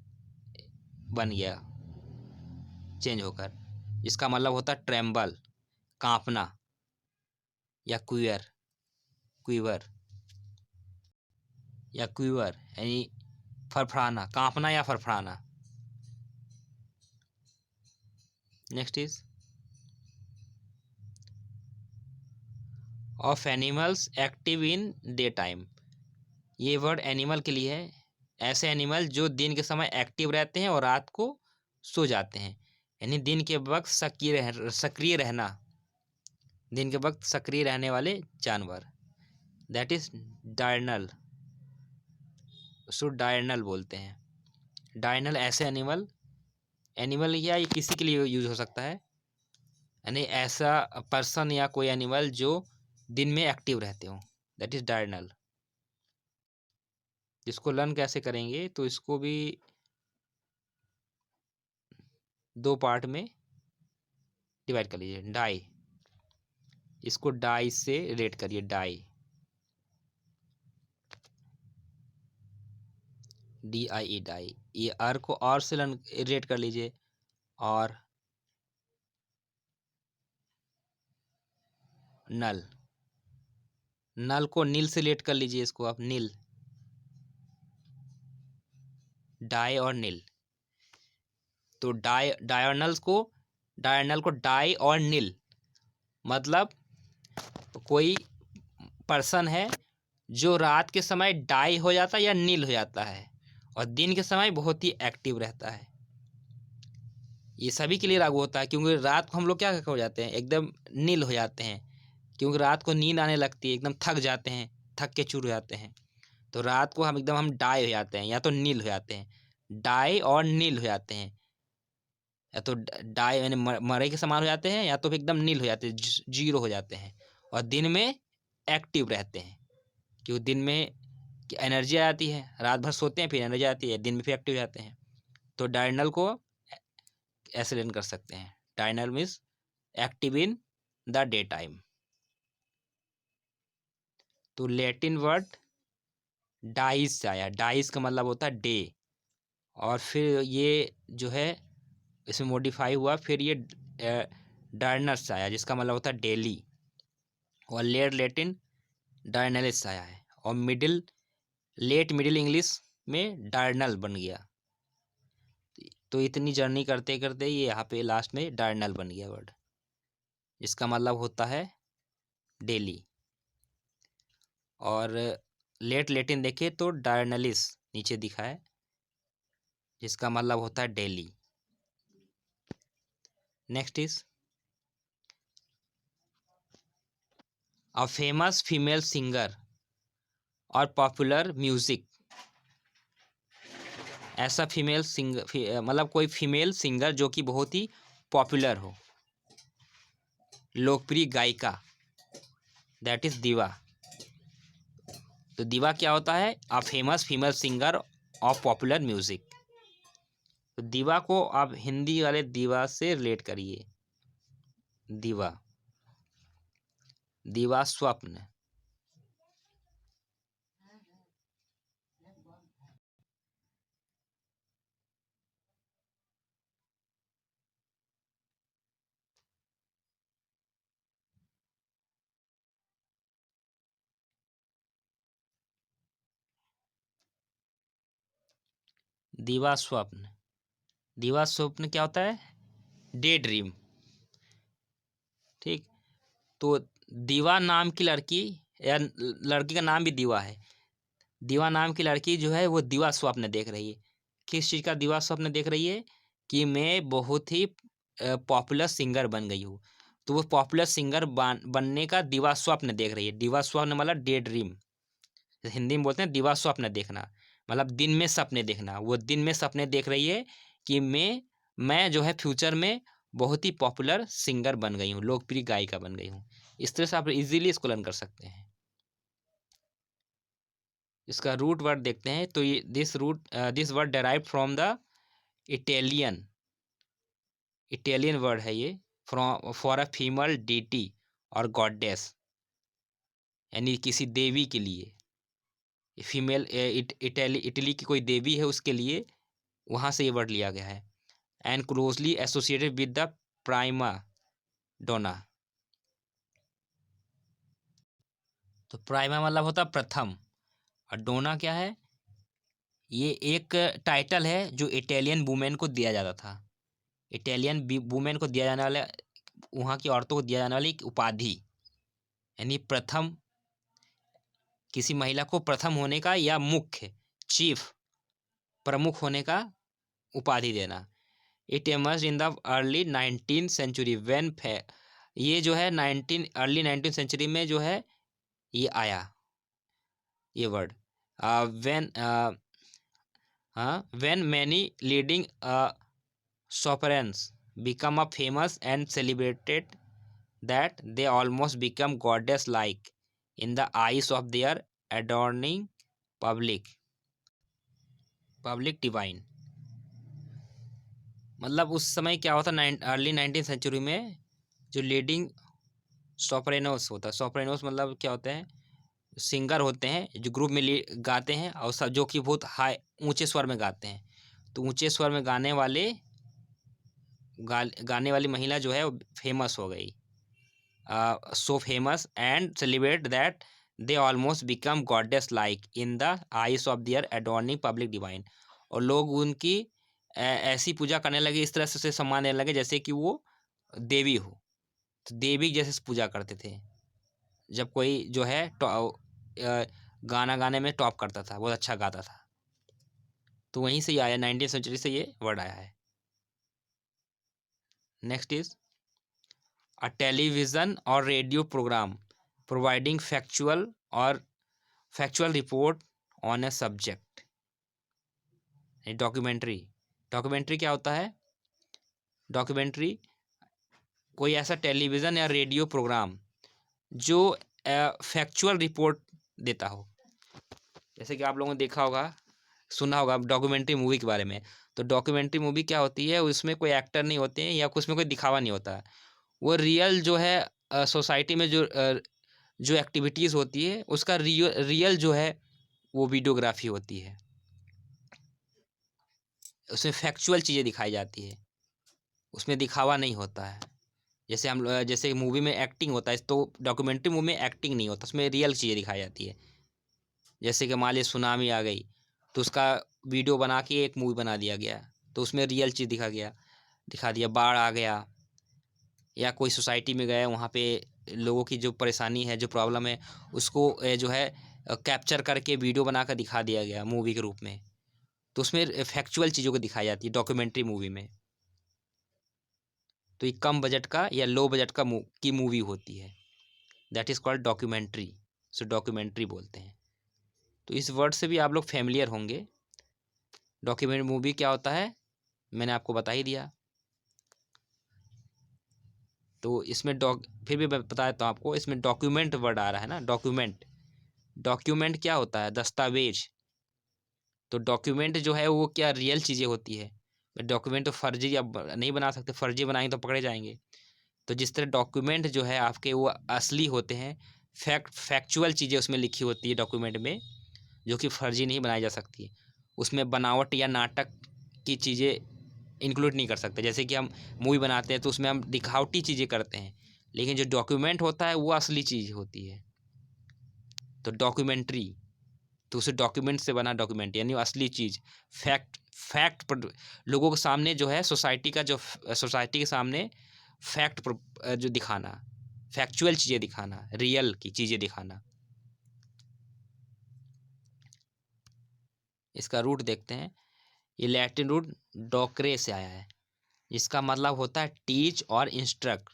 बन गया चेंज होकर, जिसका मतलब होता है ट्रेम्बल, कांपना, या क्विवर, क्विवर या क्विवर यानी फड़फड़ाना, कांपना या फड़फड़ाना। Next is of animals active in day time. ये वर्ड एनिमल के लिए है, ऐसे एनिमल जो दिन के समय एक्टिव रहते हैं और रात को सो जाते हैं, यानी दिन के वक्त सक्रिय रहना, दिन के वक्त सक्रिय रहने वाले जानवर। दैट इज डायर्नल, उसको डायर्नल बोलते हैं। डायर्नल ऐसे एनिमल या ये किसी के लिए यूज हो सकता है, यानी ऐसा पर्सन या कोई एनिमल जो दिन में एक्टिव रहते हो, दैट इज डायर्नल। इसको लर्न कैसे करेंगे, तो इसको भी दो पार्ट में डिवाइड कर लीजिए। डाई, इसको डाई से रेट करिए, डाई, DIE डाई। ये आर को और से रेट कर लीजिए, और नल, नल को नील से रेट कर लीजिए, इसको आप नील, डाई और नील। तो डायर्नल को डाई और नील मतलब कोई पर्सन है जो रात के समय डाई हो जाता है या नील हो जाता है, और दिन के समय बहुत ही एक्टिव रहता है। ये सभी के लिए लागू होता है, क्योंकि रात को हम लोग क्या हो जाते हैं, एकदम नील हो जाते हैं, क्योंकि रात को नींद आने लगती है, एकदम थक जाते हैं, थक के चूर हो जाते हैं। तो रात को हम डाई हो जाते हैं या तो नील हो जाते हैं, डाई और नील हो जाते हैं, या तो डाई यानी मरे के समान हो जाते हैं, या तो फिर एकदम नील हो जाते हैं, जीरो हो जाते हैं, और दिन में एक्टिव रहते हैं, क्योंकि दिन में एनर्जी आ जाती है, रात भर सोते हैं फिर एनर्जी आती है, दिन में फिर एक्टिव हो जाते हैं। तो डायर्नल को ऐसे लर्न कर सकते हैं, diurnal means active in the day time. तो लैटिन वर्ड डाइस से आया, डाइस का मतलब होता है डे, और फिर ये जो है इसमें मॉडिफाई हुआ, फिर ये डायर्नस आया, जिसका मतलब होता है डेली, और लेट लैटिन डायर्नलिस आया है, और लेट मिडिल इंग्लिश में डायर्नल बन गया। तो इतनी जर्नी करते करते ये यहाँ पे लास्ट में डायर्नल बन गया वर्ड, जिसका मतलब होता है डेली। और लेट लैटिन देखे तो डायर्नलिस नीचे दिखा है, जिसका मतलब होता है daily. Next is a famous female singer और पॉपुलर म्यूजिक। ऐसा फीमेल सिंगर मतलब कोई फीमेल सिंगर जो कि बहुत ही पॉपुलर हो, लोकप्रिय गायिका, दैट इज दीवा। तो दीवा क्या होता है? A famous female singer of popular music. तो दीवा को आप हिंदी वाले दीवा से रिलेट करिए। दीवा, दीवा स्वप्न। दीवा स्वप्न, दीवा स्वप्न क्या होता है? Day dream. ठीक। तो दीवा नाम की लड़की, या लड़की का नाम भी दीवा है, दीवा नाम की लड़की जो है वो दीवा स्वप्न देख रही है। किस चीज़ का दीवा स्वप्न देख रही है? कि मैं बहुत ही पॉपुलर सिंगर बन गई हूँ। तो वो पॉपुलर सिंगर बनने का दीवा स्वप्न देख रही है। दीवा स्वप्न मतलब डे ड्रीम, हिंदी में बोलते हैं दीवा स्वप्न देखना, मतलब दिन में सपने देखना। वो दिन में सपने देख रही है कि मैं जो है फ्यूचर में बहुत ही पॉपुलर सिंगर बन गई हूँ, लोकप्रिय गायिका बन गई हूँ। इस तरह से आप इजीली इसको लर्न कर सकते हैं। इसका रूट वर्ड देखते हैं। तो ये this word derive from the Italian, Italian word है ये, from for a female deity और गॉडेस, यानी किसी देवी के लिए। फीमेल इटली की कोई देवी है उसके लिए, वहाँ से ये वर्ड लिया गया है। And closely associated with the prima donna. तो प्राइमा मतलब होता प्रथम, और डोना क्या है? ये एक टाइटल है जो इटालियन वुमेन को दिया जाता था। इटालियन वुमेन को दिया जाने वाला, वहाँ की औरतों को दिया जाने वाली एक उपाधि, यानी प्रथम, किसी महिला को प्रथम होने का या मुख्य, चीफ, प्रमुख होने का उपाधि देना। It emerge in the early 19th century when, ये जो है अर्ली 19th सेंचुरी में जो है ये आया, ये word. When when many leading sovereigns become a famous and celebrated that they almost become goddess like in the eyes of their adoring public divine। मतलब उस समय क्या होता, अर्ली 19th सेंचुरी में जो लीडिंग सोप्रेनोस होता है, सोप्रेनोस मतलब क्या होते हैं? सिंगर होते हैं जो ग्रुप में गाते हैं, और सब जो कि बहुत हाई ऊंचे स्वर में गाते हैं। तो ऊंचे स्वर में गाने वाली महिला जो है वो फेमस हो गई, so famous and celebrate that they almost become goddess like in the eyes of their adoring public divine। और लोग उनकी ऐसी पूजा करने लगे, इस तरह से उसे सम्मान देने लगे जैसे कि वो देवी हो। तो देवी जैसे पूजा करते थे जब कोई जो है गाना गाने में टॉप करता था, बहुत अच्छा गाता था। तो वहीं से ही आया, 19th सेंचुरी से ये वर्ड आया है। नेक्स्ट इज अ टेलीविज़न और radio program providing factual report on a subject. Documentary, documentary क्या होता है? डॉक्यूमेंट्री कोई ऐसा टेलीविज़न या रेडियो प्रोग्राम जो फैक्चुअल रिपोर्ट देता हो। जैसे कि आप लोगों ने देखा होगा, सुना होगा डॉक्यूमेंट्री मूवी के बारे में। तो डॉक्यूमेंट्री मूवी क्या होती है? उसमें कोई एक्टर नहीं होते हैं या उसमें कोई दिखावा नहीं होता है। वो रियल जो है सोसाइटी में जो एक्टिविटीज़ होती है उसका रियल जो है वो वीडियोग्राफी होती है। उसमें फैक्चुअल चीज़ें दिखाई जाती है, उसमें दिखावा नहीं होता है। जैसे मूवी में एक्टिंग होता है, तो डॉक्यूमेंट्री मूवी में एक्टिंग नहीं होता, उसमें रियल चीज़ें दिखाई जाती है। जैसे कि मान लीजिए सुनामी आ गई, तो उसका वीडियो बना के एक मूवी बना दिया गया, तो उसमें रियल चीज़ दिखा दिया। बाढ़ आ गया या कोई सोसाइटी में गए, वहाँ पे लोगों की जो परेशानी है, जो प्रॉब्लम है, उसको जो है कैप्चर करके वीडियो बनाकर दिखा दिया गया मूवी के रूप में। तो उसमें फैक्चुअल चीज़ों को दिखाई जाती है डॉक्यूमेंट्री मूवी में। तो ये कम बजट का या लो बजट की मूवी होती है, that is called documentary. So documentary बोलते हैं। तो इस वर्ड से भी आप लोग फैमिलियर होंगे। डॉक्यूमेंट्री मूवी क्या होता है मैंने आपको बता ही दिया। तो इसमें फिर भी मैं बता देता हूँ आपको, इसमें डॉक्यूमेंट वर्ड आ रहा है ना, डॉक्यूमेंट। डॉक्यूमेंट क्या होता है? दस्तावेज। तो डॉक्यूमेंट जो है वो क्या रियल चीज़ें होती है। डॉक्यूमेंट तो फर्जी अब नहीं बना सकते, फर्जी बनाएंगे तो पकड़े जाएंगे। तो जिस तरह डॉक्यूमेंट जो है आपके वो असली होते हैं, फैक्चुअल चीज़ें उसमें लिखी होती है डॉक्यूमेंट में, जो कि फर्जी नहीं बनाई जा सकती। उसमें बनावट या नाटक की चीज़ें इंक्लूड नहीं कर सकते। जैसे कि हम मूवी बनाते हैं तो उसमें हम दिखावटी चीज़ें करते हैं, लेकिन जो डॉक्यूमेंट होता है वो असली चीज़ होती है। तो डॉक्यूमेंट्री, तो उसे डॉक्यूमेंट से बना डॉक्यूमेंट, यानी असली चीज़, फैक्ट लोगों के सामने जो है, सोसाइटी के सामने फैक्ट जो दिखाना, फैक्चुअल चीज़ें दिखाना, रियल की चीज़ें दिखाना। इसका रूट देखते हैं। ये लैटिन रूट डॉकरे से आया है, जिसका मतलब होता है टीच और इंस्ट्रक्ट,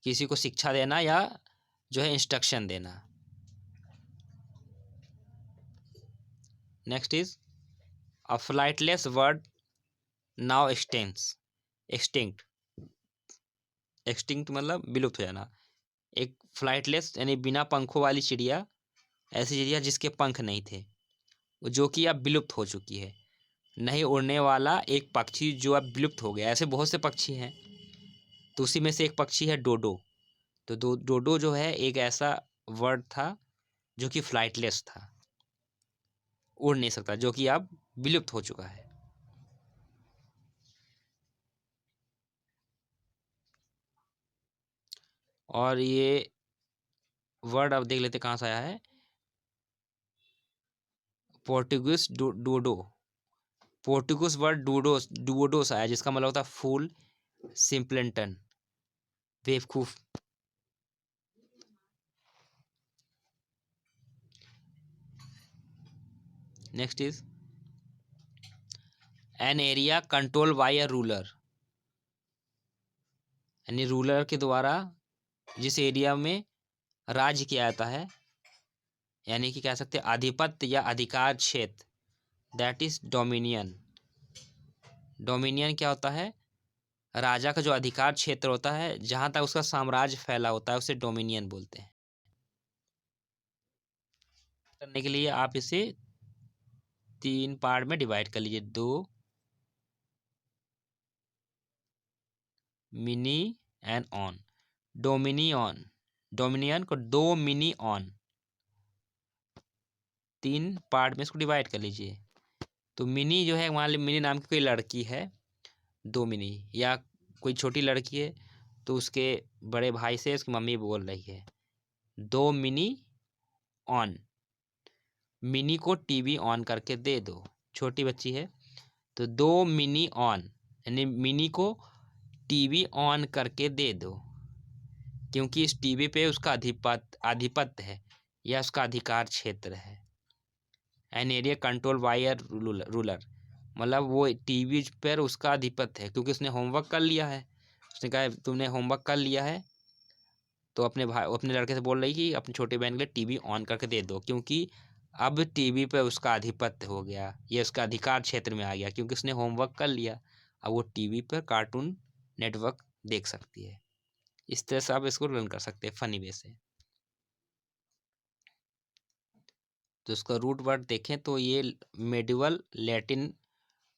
किसी को शिक्षा देना या जो है इंस्ट्रक्शन देना। Next is a flightless word now extinct. Extinct मतलब विलुप्त हो जाना। एक फ्लाइटलेस यानी बिना पंखों वाली चिड़िया, ऐसी चिड़िया जिसके पंख नहीं थे, जो कि अब विलुप्त हो चुकी है। नहीं उड़ने वाला एक पक्षी जो अब विलुप्त हो गया। ऐसे बहुत से पक्षी हैं, तो उसी में से एक पक्षी है डोडो। तो डोडो जो है एक ऐसा वर्ड था जो कि फ्लाइटलेस था, उड़ नहीं सकता, जो कि अब विलुप्त हो चुका है। और ये वर्ड अब देख लेते कहाँ से आया है। पोर्टुगीज डोडो, पोर्टुगीज वर्ड डुओडो से आया, जिसका मतलब होता है फूल, सिंपलेंटन, बेवकूफ। Next is an area control by a ruler, यानी रूलर के द्वारा जिस एरिया में राज्य किया जाता है, यानी कि कह सकते हैं आधिपत्य या अधिकार क्षेत्र, दैट इज डोमिनियन। डोमिनियन क्या होता है? राजा का जो अधिकार क्षेत्र होता है, जहां तक उसका साम्राज्य फैला होता है, उसे डोमिनियन बोलते हैं। करने के लिए आप इसे 3 पार्ट में डिवाइड कर लीजिए। 2 mini and on. Dominion, dominion को 2 मिनी ऑन, 3 पार्ट में इसको डिवाइड कर लीजिए। तो मिनी जो है, मान लीजिए मिनी नाम की कोई लड़की है, 2 मिनी, या कोई छोटी लड़की है तो उसके बड़े भाई से उसकी मम्मी बोल रही है 2 मिनी ऑन, मिनी को टीवी ऑन करके दे दो। छोटी बच्ची है तो 2 मिनी ऑन, यानी मिनी को टीवी ऑन करके दे दो, क्योंकि इस टीवी पे उसका आधिपत्य है या उसका अधिकार क्षेत्र है। An area control by a ruler, मतलब वो टीवी पर उसका आधिपत्य है, क्योंकि उसने होमवर्क कर लिया है। उसने कहा तुमने होमवर्क कर लिया है, तो अपने लड़के से बोल रही कि अपनी छोटी बहन के लिए टीवी ऑन करके दे दो, क्योंकि अब टीवी पे उसका आधिपत्य हो गया, ये उसका अधिकार क्षेत्र में आ गया, क्योंकि उसने होमवर्क कर लिया। अब वो टीवी पर कार्टून नेटवर्क देख सकती है। इस तरह से आप इसको रन कर सकते हैं फनी वे से। तो इसका रूट वर्ड देखें तो ये मेडिवल लैटिन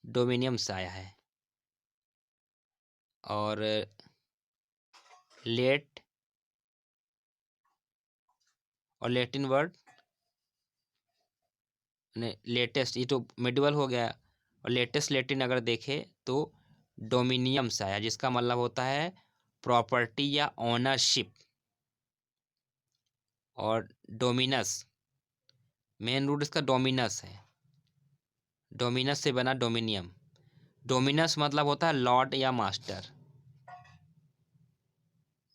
डोमिनियम से आया है, और लैटिन वर्ड लेटेस्ट, ये तो मेडिवल हो गया, और लेटेस्ट लैटिन अगर देखें तो डोमिनियम से आया, जिसका मतलब होता है प्रॉपर्टी या ओनरशिप। और डोमिनस, मेन रूट इसका डोमिनस है, डोमिनस से बना डोमिनियम। डोमिनस मतलब होता है लॉर्ड या मास्टर,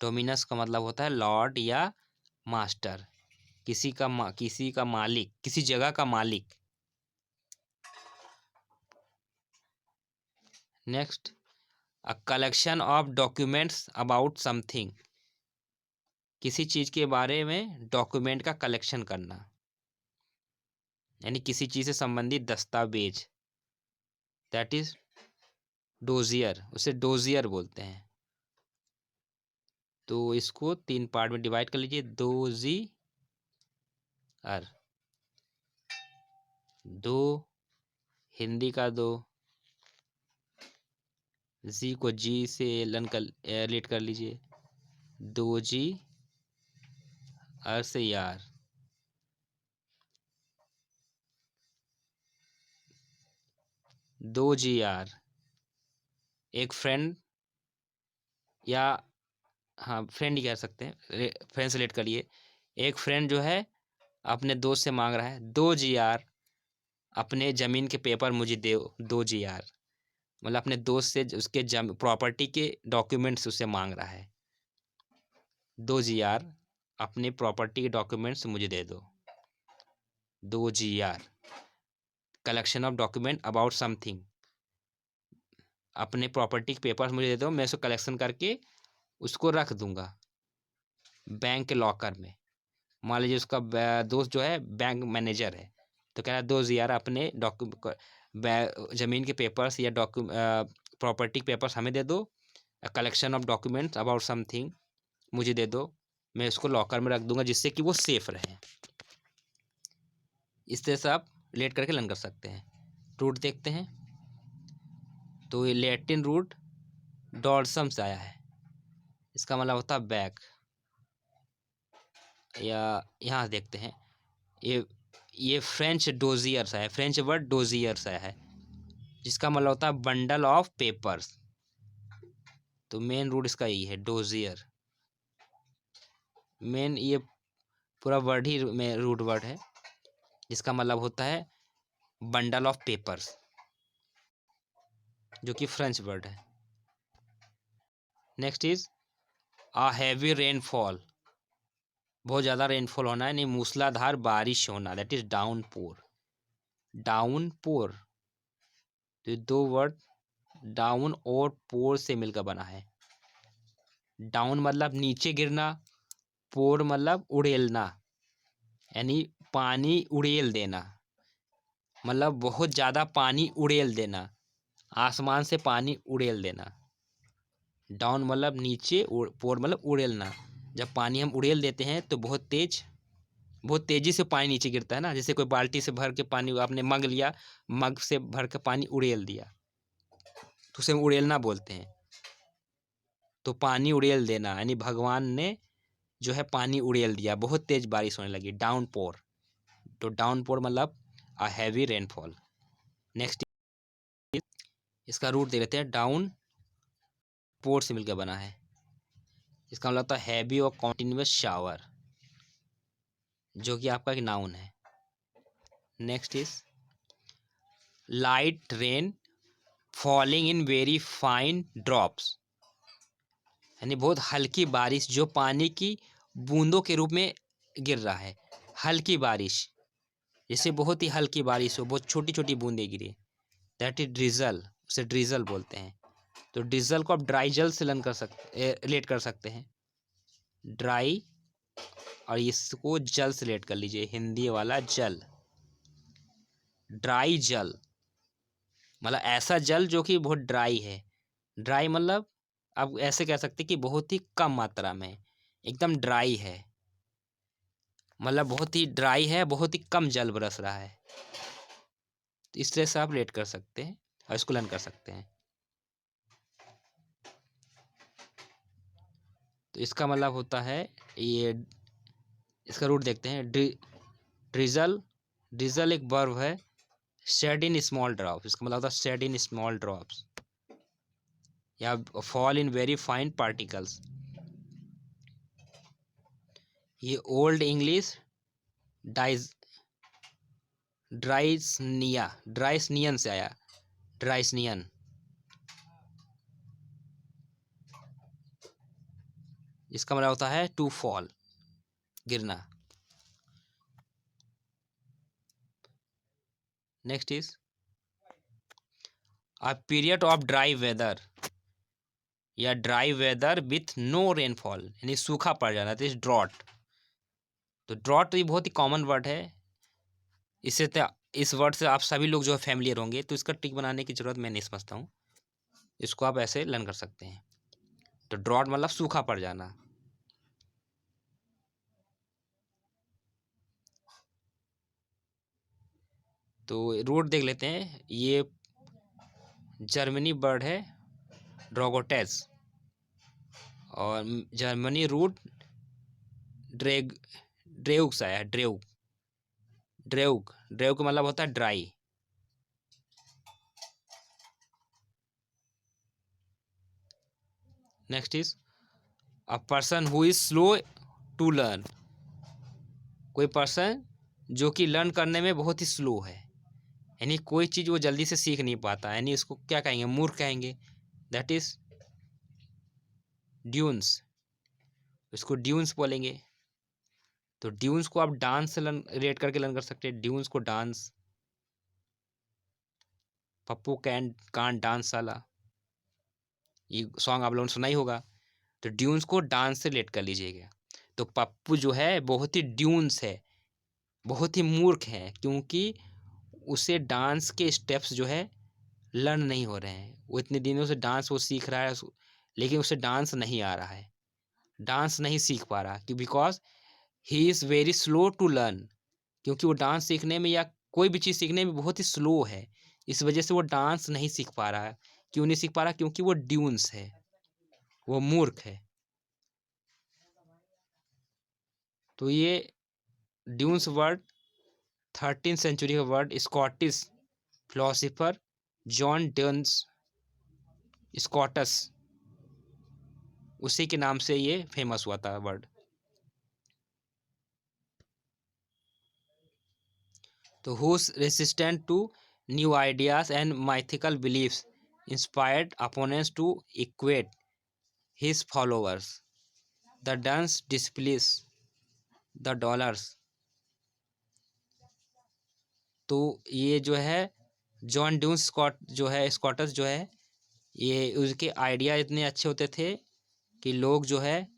डोमिनस का मतलब होता है लॉर्ड या मास्टर, किसी का मालिक, किसी जगह का मालिक। Next, a collection of documents about something, किसी चीज के बारे में डॉक्यूमेंट का कलेक्शन करना, यानी किसी चीज से संबंधित दस्तावेज, दैट इज डोजियर, उसे डोजियर बोलते हैं। तो इसको 3 पार्ट में डिवाइड कर लीजिए, डोजियर, दो, हिंदी का दो, जी को जी से लन कर रिलेट कर लीजिए, दो जी, से यार, दो जी यार, एक फ्रेंड, या हाँ फ्रेंड ही कह सकते हैं, फ्रेंड से रिलेट करिए। एक फ्रेंड जो है अपने दोस्त से मांग रहा है, दो जी यार अपने ज़मीन के पेपर मुझे दे, दो जी यार, मतलब अपने दोस्त से उसके प्रॉपर्टी के डॉक्यूमेंट्स उससे मांग रहा है, दो जी यार अपने प्रॉपर्टी के डॉक्यूमेंट्स मुझे दे दो, दो जी यार, collection of document about something, अपने प्रॉपर्टी के पेपर्स मुझे दे दो, मैं उसको कलेक्शन करके उसको रख दूंगा बैंक के लॉकर में। मान लीजिए उसका दोस्त जो है बैंक मैनेजर है, तो कह रहा है दोस्त यार अपने ज़मीन के पेपर्स या प्रॉपर्टी के पेपर्स हमें दे दो, collection of documents about something मुझे दे दो, मैं उसको लॉकर में रख दूंगा जिससे कि वो सेफ रहे। इस तरह से आप रिलेट करके लर्न कर सकते हैं। रूट देखते हैं, तो ये लैटिन रूट डॉर्सम से आया है, इसका मतलब होता है बैक, या यहाँ देखते हैं, ये फ्रेंच डोजियर सा है, फ्रेंच वर्ड डोजियर सा है, जिसका मतलब होता है बंडल ऑफ पेपर्स। तो मेन रूट इसका यही है, डोजियर, मेन ये पूरा वर्ड ही में रूट वर्ड है, जिसका मतलब होता है बंडल ऑफ पेपर्स, जो कि फ्रेंच वर्ड है। Next is a heavy rainfall, बहुत ज़्यादा रेनफॉल होना है, नहीं मूसलाधार बारिश होना, दैट इज डाउनपोर, डाउनपोर, तो ये दो वर्ड डाउन और पोर से मिलकर बना है। डाउन मतलब नीचे गिरना, पोर मतलब उड़ेलना, यानी पानी उड़ेल देना, मतलब बहुत ज़्यादा पानी उड़ेल देना, आसमान से पानी उड़ेल देना। डाउन मतलब नीचे, पोर मतलब उड़ेलना, जब पानी हम उड़ेल देते हैं तो बहुत तेज़ी से पानी नीचे गिरता है ना, जैसे कोई बाल्टी से भर के पानी आपने मग लिया, मग से भर के पानी उड़ेल दिया, तो उसे उड़ेलना बोलते हैं। तो पानी उड़ेल देना, यानी भगवान ने जो है पानी उड़ेल दिया, बहुत तेज बारिश होने लगी, डाउनपोर। तो डाउनपोर मतलब अ हैवी रेनफॉल। नेक्स्ट इसका रूट दे लेते हैं, डाउन पोर से मिलकर बना है, इसका मतलब होता है हैवी और कॉन्टिन्यूस शावर, जो कि आपका एक नाउन है। Next is light rain falling in very fine drops, यानी बहुत हल्की बारिश जो पानी की बूंदों के रूप में गिर रहा है, हल्की बारिश, जैसे बहुत ही हल्की बारिश हो, बहुत छोटी छोटी बूंदें गिरी, दैट इज ड्रिजल, उसे ड्रिजल बोलते हैं। तो डीजल को आप ड्राई जल से रिलेट कर सकते हैं, ड्राई, और इसको जल से रिलेट कर लीजिए, हिंदी वाला जल, ड्राई जल मतलब ऐसा जल जो कि बहुत ड्राई है, ड्राई मतलब आप ऐसे कह सकते हैं कि बहुत ही कम मात्रा में, एकदम ड्राई है, मतलब बहुत ही ड्राई है, बहुत ही कम जल बरस रहा है। तो इस तरह से आप रिलेट कर सकते हैं और इसको लर्न कर सकते हैं। तो इसका मतलब होता है, ये इसका रूट देखते हैं, ड्रिजल, ड्रिजल एक वर्ब है, शेड इन स्मॉल ड्रॉप्स, इसका मतलब होता है शेड इन स्मॉल ड्रॉप्स। या fall in very fine particles. ये ओल्ड इंग्लिश ड्राइसनियन से आया, ड्राइसनियन। इसका मतलब होता है टू फॉल, गिरना। Next is a period of dry weather या dry weather with no rainfall, यानी सूखा पड़ जाना, तो इस ड्रॉट। तो ड्रॉट ये बहुत ही कॉमन वर्ड है, इससे इस वर्ड से आप सभी लोग जो है फैमिलियर होंगे, तो इसका ट्रिक बनाने की जरूरत मैं नहीं समझता हूँ, इसको आप ऐसे लर्न कर सकते हैं। तो ड्रॉट मतलब सूखा पड़ जाना। तो रूट देख लेते हैं, ये जर्मनी बर्ड है ड्रोगोटेस, और जर्मनी रूट ड्रेउग से आया है, ड्रेउग का मतलब होता है dry. Next is a person who is slow to learn, कोई पर्सन जो कि लर्न करने में बहुत ही स्लो है, यानी कोई चीज़ वो जल्दी से सीख नहीं पाता, यानी इसको क्या कहेंगे, मूर्ख कहेंगे। दैट इज ड्यून्स, इसको ड्यून्स बोलेंगे। तो ड्यून्स को आप डांस से रेट करके लर्न कर सकते हैं, ड्यून्स को डांस, पप्पू कान डांस साला, ये सॉन्ग आप लोगों ने सुना ही होगा। तो ड्यून्स को डांस से रिलेट कर लीजिएगा। तो पप्पू जो है बहुत ही ड्यून्स है, बहुत ही मूर्ख है, क्योंकि उसे डांस के स्टेप्स जो है लर्न नहीं हो रहे हैं। वो इतने दिनों से डांस वो सीख रहा है, लेकिन उसे डांस नहीं आ रहा है, डांस नहीं सीख पा रहा, कि because he is very slow to learn, क्योंकि वो डांस सीखने में या कोई भी चीज़ सीखने में बहुत ही स्लो है, इस वजह से वो डांस नहीं सीख पा रहा है। क्यों नहीं सीख पा रहा, क्योंकि वो ड्यून्स है, वो मूर्ख है। तो ये ड्यून्स वर्ड 13th सेंचुरी का word, Scottish philosopher John Duns Scotus, उसी के नाम से ये फेमस हुआ था वर्ड। तो whose resistant to new ideas and mythical beliefs inspired opponents to equate his followers, the dunce displace the dollars. तो ये जो है जॉन ड्यून्स जो है स्कॉटस जो है, ये उसके आइडिया इतने अच्छे होते थे कि लोग जो है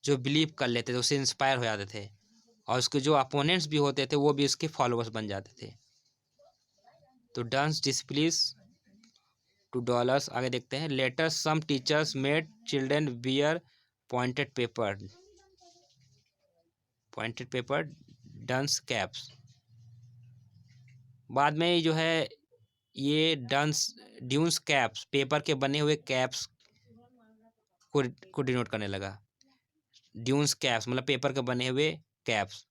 जो बिलीव कर लेते थे, उससे इंस्पायर हो जाते थे, और उसके जो अपोनेंट्स भी होते थे वो भी उसके फॉलोअर्स बन जाते थे। तो डांस डिस्प्लेस टू डॉलर्स, आगे देखते हैं। Later some teachers made children wear pointed paper dunce caps. बाद में जो है ये ड्यून्स कैप्स, पेपर के बने हुए कैप्स को डिनोट करने लगा। ड्यून्स कैप्स मतलब पेपर के बने हुए कैप्स,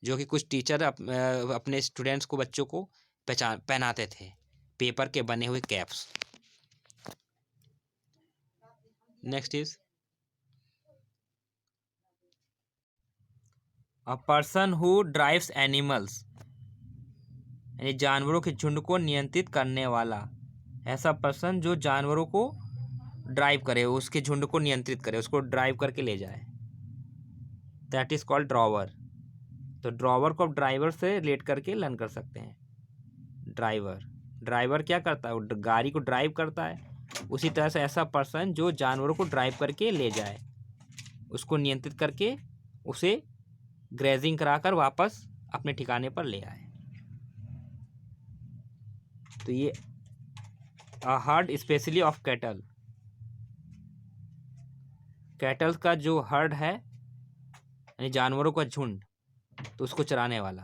जो कि कुछ टीचर अपने स्टूडेंट्स को, बच्चों को पहनाते थे, पेपर के बने हुए caps. Next is a person who drives animals, यानी जानवरों के झुंड को नियंत्रित करने वाला, ऐसा पर्सन जो जानवरों को ड्राइव करे, उसके झुंड को नियंत्रित करे, उसको ड्राइव करके ले जाए, दैट इज कॉल्ड ड्रॉवर। तो ड्रॉवर को आप ड्राइवर से रिलेट करके लर्न कर सकते हैं। ड्राइवर क्या करता है, वो गाड़ी को ड्राइव करता है, उसी तरह से ऐसा पर्सन जो जानवरों को ड्राइव करके ले जाए, उसको नियंत्रित करके उसे ग्रेजिंग कराकर वापस अपने ठिकाने पर ले आए। तो ये हर्ड स्पेशली ऑफ कैटल का जो हर्ड है, यानी जानवरों का झुंड, तो उसको चराने वाला।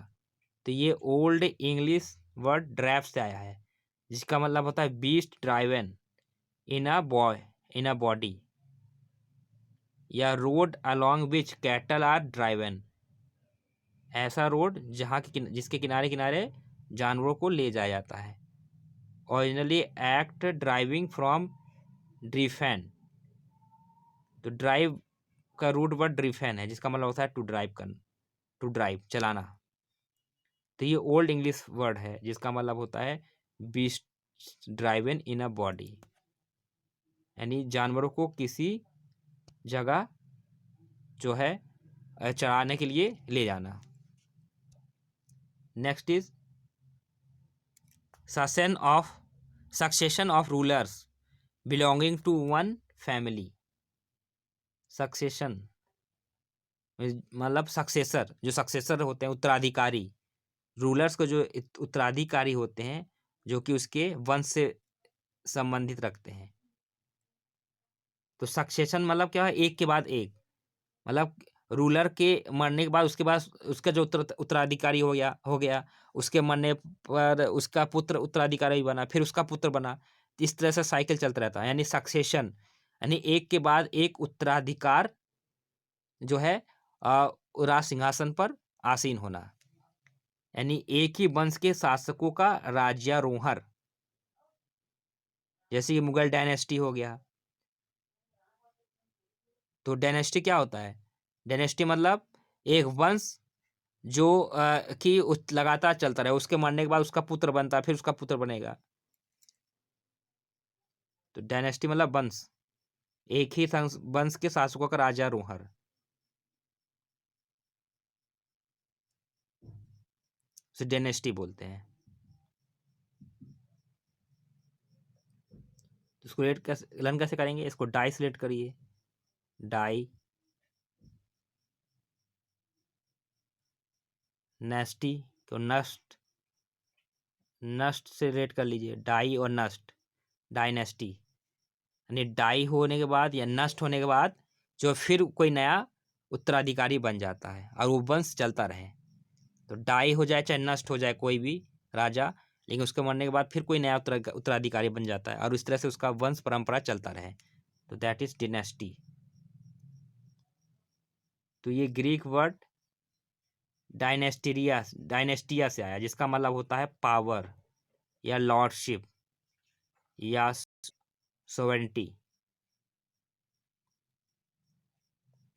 तो ये ओल्ड इंग्लिश वर्ड ड्राइव से आया है, जिसका मतलब होता है beast driven in a body, या road along which cattle are driven, ऐसा रोड जिसके किनारे किनारे जानवरों को ले जाया जाता है। Originally act driving from drifan. तो ड्राइव का रूट वर्ड ड्रीफेन है, जिसका मतलब होता है टू ड्राइव कर, टू ड्राइव चलाना। तो ये ओल्ड इंग्लिश वर्ड है जिसका मतलब होता है beast driven in a body, यानी जानवरों को किसी जगह जो है चराने के लिए ले जाना। Next is succession of rulers belonging to one family. Succession मतलब सक्सेसर, जो सक्सेसर होते हैं उत्तराधिकारी, रूलर्स को जो उत्तराधिकारी होते हैं जो कि उसके वंश से संबंधित रखते हैं। तो सक्सेशन मतलब क्या है, एक के बाद एक, मतलब रूलर के मरने के बाद उसके बाद उसका जो उत्तराधिकारी हो गया, उसके मरने पर उसका पुत्र उत्तराधिकारी बना, फिर उसका पुत्र बना। इस तरह से साइकिल चलता रहता है, यानी सक्सेशन यानी एक के बाद एक उत्तराधिकार जो है राज सिंहासन पर आसीन होना, यानी एक ही वंश के शासकों का राज्यारोहण। जैसे कि मुगल डायनेस्टी हो गया। तो डायनेस्टी क्या होता है, डायनेस्टी मतलब एक वंश जो कि लगातार चलता रहे, उसके मरने के बाद उसका पुत्र बनता है, फिर उसका पुत्र बनेगा। तो डायनेस्टी मतलब वंश, एक ही वंश के शासकों का राज्यारोहण। उसे डायनेस्टी बोलते हैं। तो इसको लर्न कैसे करेंगे, इसको डाई सिलेक्ट करिए, डाई नेस्टी को नष्ट, नष्ट से रेट कर लीजिए, डाई और नष्ट, डायनेस्टी यानी डाई होने के बाद या नष्ट होने के बाद जो फिर कोई नया उत्तराधिकारी बन जाता है और वो वंश चलता रहे। तो डाई हो जाए चाहे नष्ट हो जाए कोई भी राजा, लेकिन उसके मरने के बाद फिर कोई नया उत्तराधिकारी बन जाता है और इस तरह से उसका वंश परंपरा चलता रहे। तो दैट इज डिनेस्टी। तो ये ग्रीक वर्ड डायनेस्टिया से आया, जिसका मतलब होता है पावर या लॉर्डशिप या सोवेरेंटी।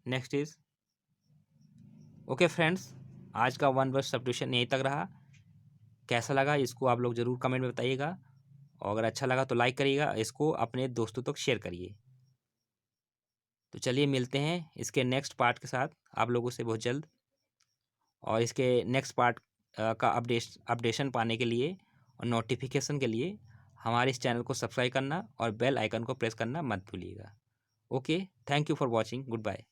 नेक्स्ट इज ओके फ्रेंड्स, आज का वन वर्ड सब्स्टिट्यूशन यहीं तक रहा। कैसा लगा इसको आप लोग ज़रूर कमेंट में बताइएगा, और अगर अच्छा लगा तो लाइक करिएगा, इसको अपने दोस्तों तक शेयर करिए। तो चलिए मिलते हैं इसके नेक्स्ट पार्ट के साथ आप लोगों से बहुत जल्द, और इसके नेक्स्ट पार्ट का अपडेशन पाने के लिए और नोटिफिकेशन के लिए हमारे इस चैनल को सब्सक्राइब करना और बेल आइकन को प्रेस करना मत भूलिएगा। Okay, thank you for watching, good bye.